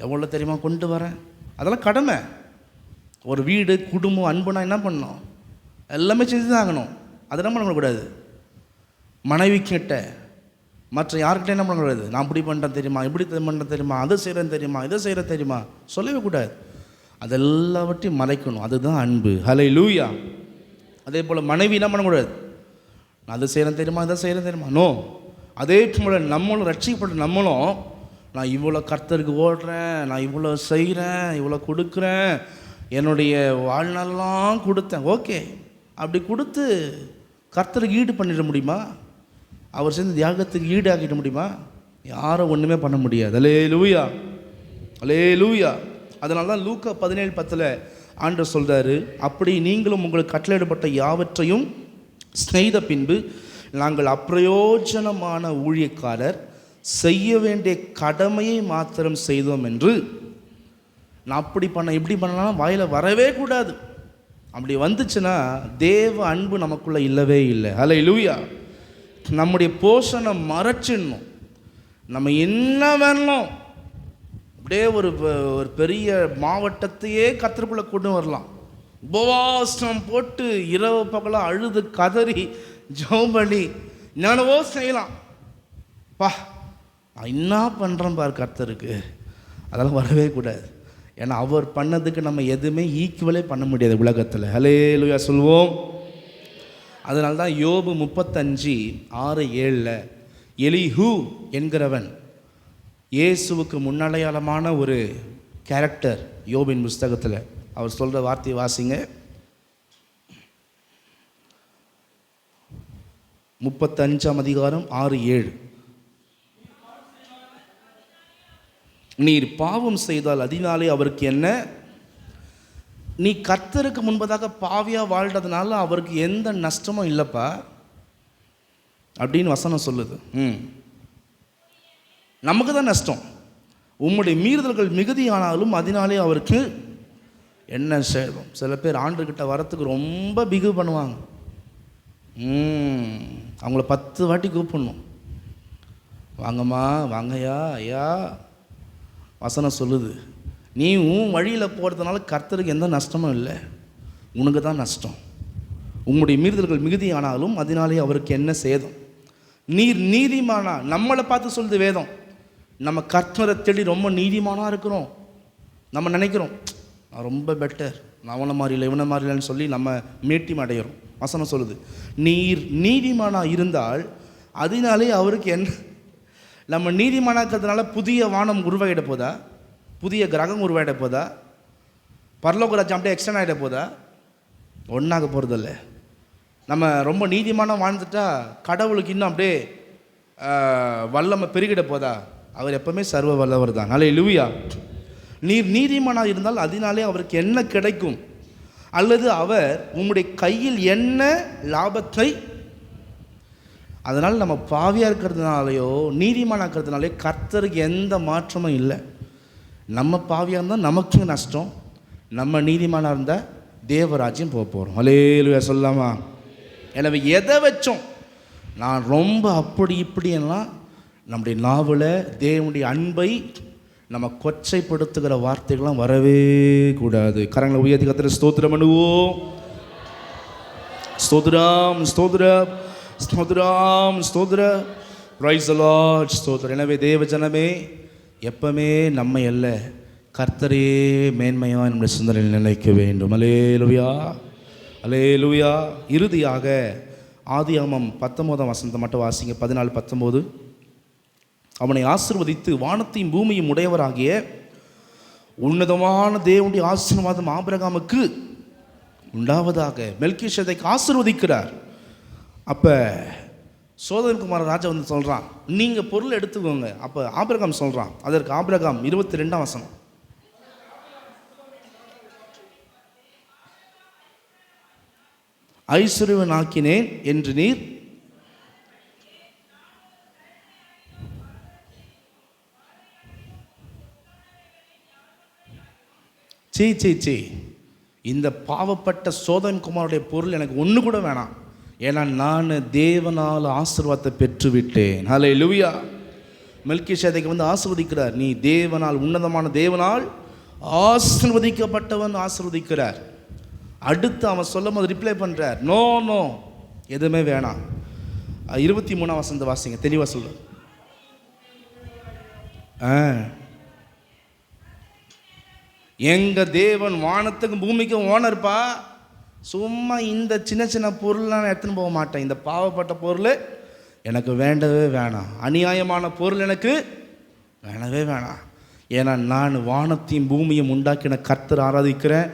எவ்வளோ தெரியுமா கொண்டு வரேன், அதெல்லாம் கடமை. ஒரு வீடு, குடும்பம், அன்புனா என்ன பண்ணணும்? எல்லாமே செஞ்சு தான் ஆகணும். அதெல்லாம் பண்ணக்கூடாது. மனைவி கிட்ட, மற்ற யார்கிட்ட என்ன பண்ணக்கூடாது, நான் அப்படி பண்ணுறேன் தெரியுமா, இப்படி பண்ணுறேன் தெரியுமா, அதை செய்கிறேன் தெரியுமா, இதை செய்கிறேன் தெரியுமா, சொல்லவே கூடாது. அதெல்லாவற்றையும் மறைக்கணும். அதுதான் அன்பு. ஹல்லேலூயா. அதே போல் மனைவி என்ன பண்ணக்கூடாது, நான் அதை செய்கிறேன் தெரியுமா, இதை செய்கிறேன் தெரியுமா, நோ. அதே போல் நம்மளும் ரட்சிக்கப்பட்ட நம்மளும், நான் இவ்வளோ கர்த்தருக்கு ஓடுறேன், நான் இவ்வளோ செய்கிறேன், இவ்வளோ கொடுக்குறேன், என்னுடைய வாழ்நாளெல்லாம் கொடுத்தேன். ஓகே, அப்படி கொடுத்து கர்த்தருக்கு ஈடு பண்ணிட முடியுமா? அவர் செஞ்ச தியாகத்துக்கு ஈடு ஆக்கிட முடியுமா? யாரும் ஒன்றுமே பண்ண முடியாது. அல்லேலூயா, அல்லேலூயா. அதனால தான் லூக்கா 17:10 ஆண்டவர் சொல்கிறாரு, அப்படி நீங்களும் உங்களுக்கு கட்டளையிடப்பட்ட யாவற்றையும் செய்த பின்பு நாங்கள் அப்பிரயோஜனமான ஊழியக்காரர், செய்ய வேண்டிய கடமையை மாத்திரம் செய்தோம் என்று. நான் அப்படி பண்ண இப்படி பண்ணலாம் வாயில் வரவே கூடாது. அப்படி வந்துச்சுன்னா தேவ அன்பு நமக்குள்ளே இல்லவே இல்லை. ஹல்லேலூயா. நம்முடைய போஷனை மறைச்சிடணும். நம்ம என்ன வேணும், அப்படியே ஒரு பெரிய மாவட்டத்தையே கர்த்தருக்குள்ளே கொண்டு வரலாம். உபவாசம் போட்டு இரவு பகலாக அழுது கதறி ஜெபம் பண்ணி என்னவோ செய்யலாம். நான் என்ன பண்ணுறேன் பார் கர்த்தருக்கு, அதெல்லாம் வரவே கூடாது. ஏன்னா அவர் பண்ணதுக்கு நம்ம எதுவுமே ஈக்குவலே பண்ண முடியாது உலகத்தில். ஹல்லேலூயா சொல்வோம். அதனால தான் யோபு 35:6-7 எலிஹூ என்கிறவன் இயேசுவுக்கு முன்னடையாளமான ஒரு கேரக்டர். யோபின் புஸ்தகத்தில் அவர் சொல்கிற வார்த்தையை வாசிங்க. 35ஆம் அதிகாரம் 6-7. நீர் பாவம் செய்தால் அதனாலே அவருக்கு என்ன? நீ கர்த்தருக்கு முன்பதாக பாவியாக வாழ்றதுனால அவருக்கு எந்த நஷ்டமும் இல்லைப்பா அப்படின்னு வசனம் சொல்லுது. நமக்கு தான் நஷ்டம். உம்முடைய மீறுதல்கள் மிகுதியானாலும் அதனாலே அவருக்கு என்ன சேதம்? சில பேர் ஆண்டுகிட்ட வரத்துக்கு ரொம்ப பிகு பண்ணுவாங்க. அவங்கள 10 வாட்டி கூப்பிடணும். வாங்கம்மா, வாங்கய்யா, ஐயா. வசனம் சொல்லுது, நீ உன் வழியில் போகிறதுனால கர்த்தருக்கு எந்த நஷ்டமும் இல்லை, உனக்கு தான் நஷ்டம். உங்களுடைய மீறுதல்கள் மிகுதியானாலும் அதனாலே அவருக்கு என்ன சேதம். நீர் நீதிமானா, நம்மளை பார்த்து சொல்லுது வேதம். நம்ம கர்த்தரை தேடி ரொம்ப நீதிமானாக இருக்கிறோம். நம்ம நினைக்கிறோம் நான் ரொம்ப பெட்டர், நான் அவனை மாதிரி இல்லை இவனை மாதிரி இல்லைன்னு சொல்லி நம்ம மேட்டிம் அடைகிறோம். வசனம் சொல்லுது, நீர் நீதிமானாக இருந்தால் அதனாலே அவருக்கு என்ன. நம்ம நீதிமானாக்கிறதுனால புதிய வானம் உருவாகிட போதா, புதிய கிரகம் உருவாகிட போதா, பரலோக ராஜ்யம் அப்படியே எக்ஸ்டன் ஆகிட போதா? ஒன்றாக போகிறதில்ல. நம்ம ரொம்ப நீதிமானம் வாழ்ந்துட்டா கடவுளுக்கு இன்னும் அப்படியே வல்லமை பெருகிட போதா? அவர் எப்பவுமே சர்வ வல்லவர் தான். அல்லேலூயா. நீர் நீதிமானாக இருந்தால் அதனாலே அவருக்கு என்ன கிடைக்கும், அல்லது அவர் உம்முடைய கையில் என்ன லாபத்தை. அதனால் நம்ம பாவியாக இருக்கிறதுனாலையோ நீதிமானாக்கிறதுனாலே கர்த்தருக்கு எந்த மாற்றமும் இல்லை. நம்ம பாவியாக இருந்தால் நமக்கு நஷ்டம், நம்ம நீதிமானாக இருந்தால் தேவராஜ்யம் போக போகிறோம். அல்லேலூயா சொல்லாமா? எனவே எதை வச்சோம் நான் ரொம்ப அப்படி இப்படியெல்லாம் நம்முடைய நாவில் தேவனுடைய அன்பை நம்ம கொச்சைப்படுத்துகிற வார்த்தைகள்லாம் வரவே கூடாது. கரங்களை உயர்த்தி கர்த்தரை ஸ்தோத்திரம் பண்ணுவோம். ஸ்தோத்திரம், ஸ்தோத்திரம், ஸ்தோத்திரம், ஸ்தோத்திரம். பிரைஸ் தி லார்ட், ஸ்தோத்திரம். எனவே தேவ ஜனமே, எப்பவுமே நம்மை அல்ல கர்த்தரே மேன்மையாக நம்முடைய சிந்தனையில் நினைக்க வேண்டும். அல்லேலூயா, அல்லேலூயா. இறுதியாக ஆதியாகமம் 19 மட்டும் வாசிங்க. 14-19. அவனை ஆசீர்வதித்து வானத்தையும் பூமியும் உடையவராகிய உன்னதமான தேவனுடைய ஆசீர்வாதம் ஆபிரகாமுக்கு உண்டாவதாக. மெல்கிசேதேக்கு ஆசீர்வதிக்கிறார். அப்போ சோதோம் ராஜா வந்து சொல்கிறான், நீங்கள் பொருள் எடுத்துக்கோங்க. அப்போ ஆபிரகாம் சொல்கிறான். அதற்கு ஆபிரகாம் 22ஆம் வசனம், ஐஸ்வர்யவன் ஆக்கினேன் என்று நீர் சீ இந்த பாவப்பட்ட சோதோம் குமாரனுடைய பொருள் எனக்கு ஒன்று கூட வேணாம், ஏன்னா நான் தேவனால் ஆசீர்வாதத்தை பெற்றுவிட்டேன். அல்லேலூயா. மெல்கிசேதேக்கு வந்து ஆசீர்வதிக்கிறார். நீ தேவனால், உன்னதமான தேவனால் ஆசீர்வதிக்கப்பட்டவன் ஆசீர்வதிக்கிறார். அடுத்து அவன் சொல்லும் போது ரிப்ளை பண்ணுறார், நோ நோ, எதுவுமே வேணாம். 23ஆம் வசனத்தை வாசிங்க, தெளிவாக சொல்ல. எங்க தேவன் வானத்துக்கும் பூமிக்கும் ஓனர்ப்பா, சும்மா இந்த சின்ன சின்ன பொருள்லாம் நான் எடுத்துன்னு போக மாட்டேன். இந்த பாவப்பட்ட பொருள் எனக்கு வேண்டவே வேணாம், அநியாயமான பொருள் எனக்கு வேணவே வேணாம். ஏன்னா நான் வானத்தையும் பூமியும் உண்டாக்கின கர்த்தர் ஆராதிக்கிறேன்.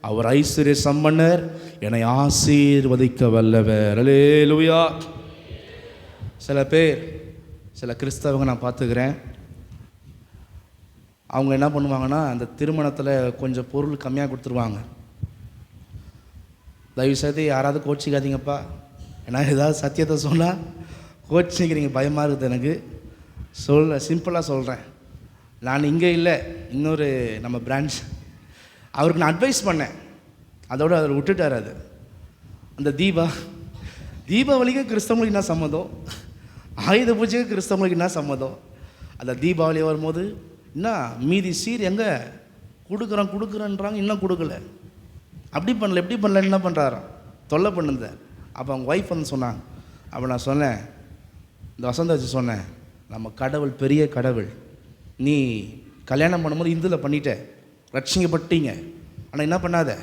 அவர் ஐஸ்வர்ய சம்பன்னர், என்னை ஆசீர்வதிக்க வல்லவர். அல்லேலூயா. சில பேர், சில கிறிஸ்தவங்க நான் பார்த்துக்கிறேன், அவங்க என்ன பண்ணுவாங்கன்னா அந்த திருமணத்தில் கொஞ்சம் பொருள் கம்மியாக கொடுத்துருவாங்க. தயவுசெய்து யாராவது கோச்சிக்காதீங்கப்பா, ஏன்னா ஏதாவது சத்தியத்தை சொன்னால் கோச்சிக்கிறீங்க, பயமாக இருக்குது எனக்கு. சிம்பிளாக சொல்கிறேன். நான் இங்கே இல்லை, இன்னொரு நம்ம பிரான்ச், அவருக்கு நான் அட்வைஸ் பண்ணேன், அதோடு அவர் விட்டுட்டார். அது அந்த தீபாவளிக்கு கிறிஸ்தவங்களுக்கு என்ன சம்மதம், ஆயுத பூஜைக்கு கிறிஸ்தவங்களுக்கு என்ன சம்மதம். அந்த தீபாவளி வரும்போது என்ன மீதி சீர் எங்கே கொடுக்குறேன்றாங்க, இன்னும் கொடுக்கல, அப்படி பண்ணல எப்படி பண்ணல, என்ன பண்ணுறாராம், தொல்லை பண்ணுந்த. அப்போ அவங்க ஒய்ஃப் வந்து சொன்னாங்க. அப்போ நான் சொன்னேன், இந்த வசந்த வச்சு சொன்னேன், நம்ம கடவுள் பெரிய கடவுள், நீ கல்யாணம் பண்ணும்போது இந்துவில் பண்ணிட்ட, ரட்சிக்கப்பட்டீங்க, ஆனால் என்ன பண்ணாத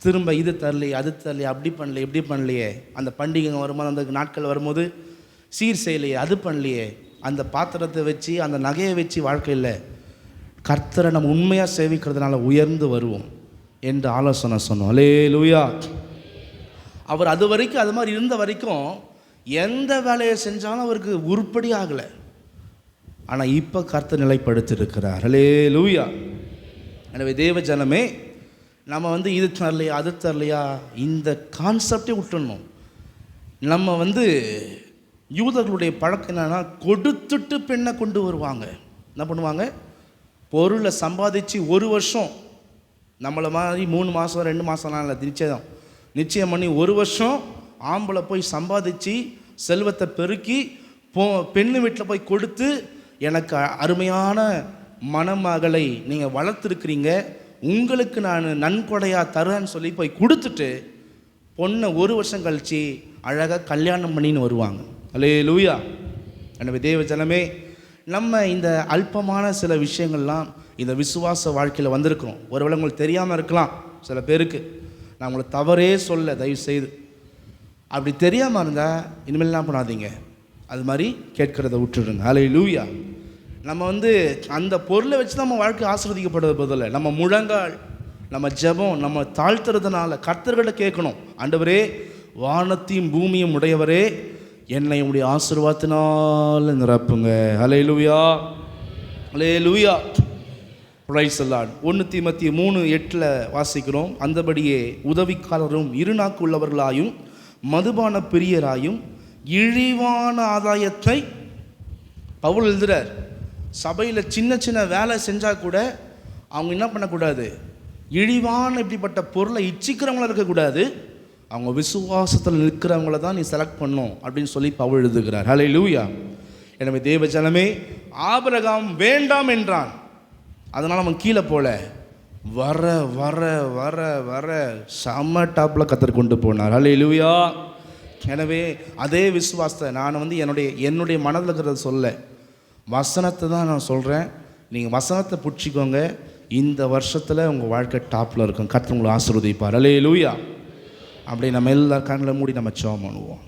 திரும்ப இது தரலையே அது தரலையே, அப்படி பண்ணலையே இப்படி பண்ணலையே, அந்த பண்டிகை வரும்போது அந்த நாட்கள் வரும்போது சீர் செய்யலையே, அது பண்ணலையே, அந்த பாத்திரத்தை வச்சு அந்த நகையை வச்சு வாழ்க்கையில் கர்த்தரை நம்ம உண்மையாக சேவிக்கிறதுனால உயர்ந்து வருவோம் என்று ஆலோசனை சொன்னோம். அல்லேலூயா. அவர் அது வரைக்கும் அது மாதிரி இருந்த வரைக்கும் எந்த வேலையை செஞ்சாலும் அவருக்கு உருப்படி ஆகலை. ஆனால் இப்போ கர்த்தர் நிலைப்படுத்தியிருக்கிறார். அல்லேலூயா. எனவே தேவ ஜனமே, நம்ம இது தரலையா அது தரலையா இந்த கான்செப்டே விட்டுடணும். நம்ம யூதர்களுடைய பழக்கம் என்னன்னா, கொடுத்துட்டு பெண்ணை கொண்டு வருவாங்க. என்ன பண்ணுவாங்க, பொருளை சம்பாதிச்சு 1 வருஷம், நம்மளை மாதிரி 3 மாதம் 2 மாதம்லாம் இல்லை, நிச்சயம் பண்ணி 1 வருஷம் ஆம்பளை போய் சம்பாதிச்சு செல்வத்தை பெருக்கி பெண்ணு வீட்டில் போய் கொடுத்து எனக்கு அருமையான மணமகளை நீங்கள் வளர்த்துருக்கிறீங்க, உங்களுக்கு நான் நன்கொடையாக தரேன்னு சொல்லி போய் கொடுத்துட்டு பொண்ணை 1 வருஷம் கழித்து அழகாக கல்யாணம் பண்ணின்னு வருவாங்க. அல்லேலூயா. எனவே தேவ ஜனமே, நம்ம இந்த அல்பமான சில விஷயங்கள்லாம் இந்த விசுவாச வாழ்க்கையில் வந்திருக்கிறோம். ஒருவேளை உங்களுக்கு தெரியாமல் இருக்கலாம் சில பேருக்கு. நான் உங்களை தவறே சொல்ல, தயவு செய்து அப்படி தெரியாமல் இருந்தால் இனிமேல் என்ன பண்ணாதீங்க, அது மாதிரி கேட்கிறத விட்டுடுங்க. அல்லேலூயா. நம்ம அந்த பொருளை வச்சு நம்ம வாழ்க்கை ஆசீர்வதிக்கப்படுறது பதில் நம்ம முழங்கால், நம்ம ஜெபம், நம்ம தாழ்த்துறதுனால கர்த்தர்கிட்ட கேட்கணும், ஆண்டவரே வானத்தையும் பூமியும் உடையவரே என்னை உடைய ஆசீர்வாதத்தினால் நிரப்புங்க. அல்லேலூயா, அல்லேலூயா. Praise the Lord. 1 தீமோத்தேயு 3:8 வாசிக்கிறோம். அந்தபடியே உதவிக்காரரும் இருநாக்கு உள்ளவர்களாயும் மதுபான பிரியராயும் இழிவான ஆதாயத்தை, பவுல் எழுதுறார், சபையில் சின்ன சின்ன வேலை செஞ்சால் கூட அவங்க என்ன பண்ணக்கூடாது, இழிவான இப்படிப்பட்ட பொருளை இச்சிக்கிறவங்கள இருக்கக்கூடாது, அவங்க விசுவாசத்தில் நிற்கிறவங்கள தான் நீ செலக்ட் பண்ணும் அப்படின்னு சொல்லி பவுல் எழுதுகிறார். ஹல்லேலூயா. எனவே தேவ ஜனமே, ஆபிரகாம் வேண்டாம் என்றான், அதனால் அவன் கீழே போல வர வர வர வர செம்ம டாப்பில் கத்தர் கொண்டு போனார். ஹல்லேலூயா. எனவே அதே விசுவாசத்தை நான் என்னுடைய மனதில் இருக்கிறத சொல்ல, வசனத்தை தான் நான் சொல்கிறேன். நீங்கள் வசனத்தை பிடிச்சிக்கோங்க. இந்த வருஷத்தில் உங்கள் வாழ்க்கை டாப்பில் இருக்கும். கர்த்தர் உங்களை ஆசீர்வதிப்பார். அல்லேலூயா. அப்படியே நம்ம எல்லா கண்களை மூடி நம்ம ஜெபம் பண்ணுவோம்.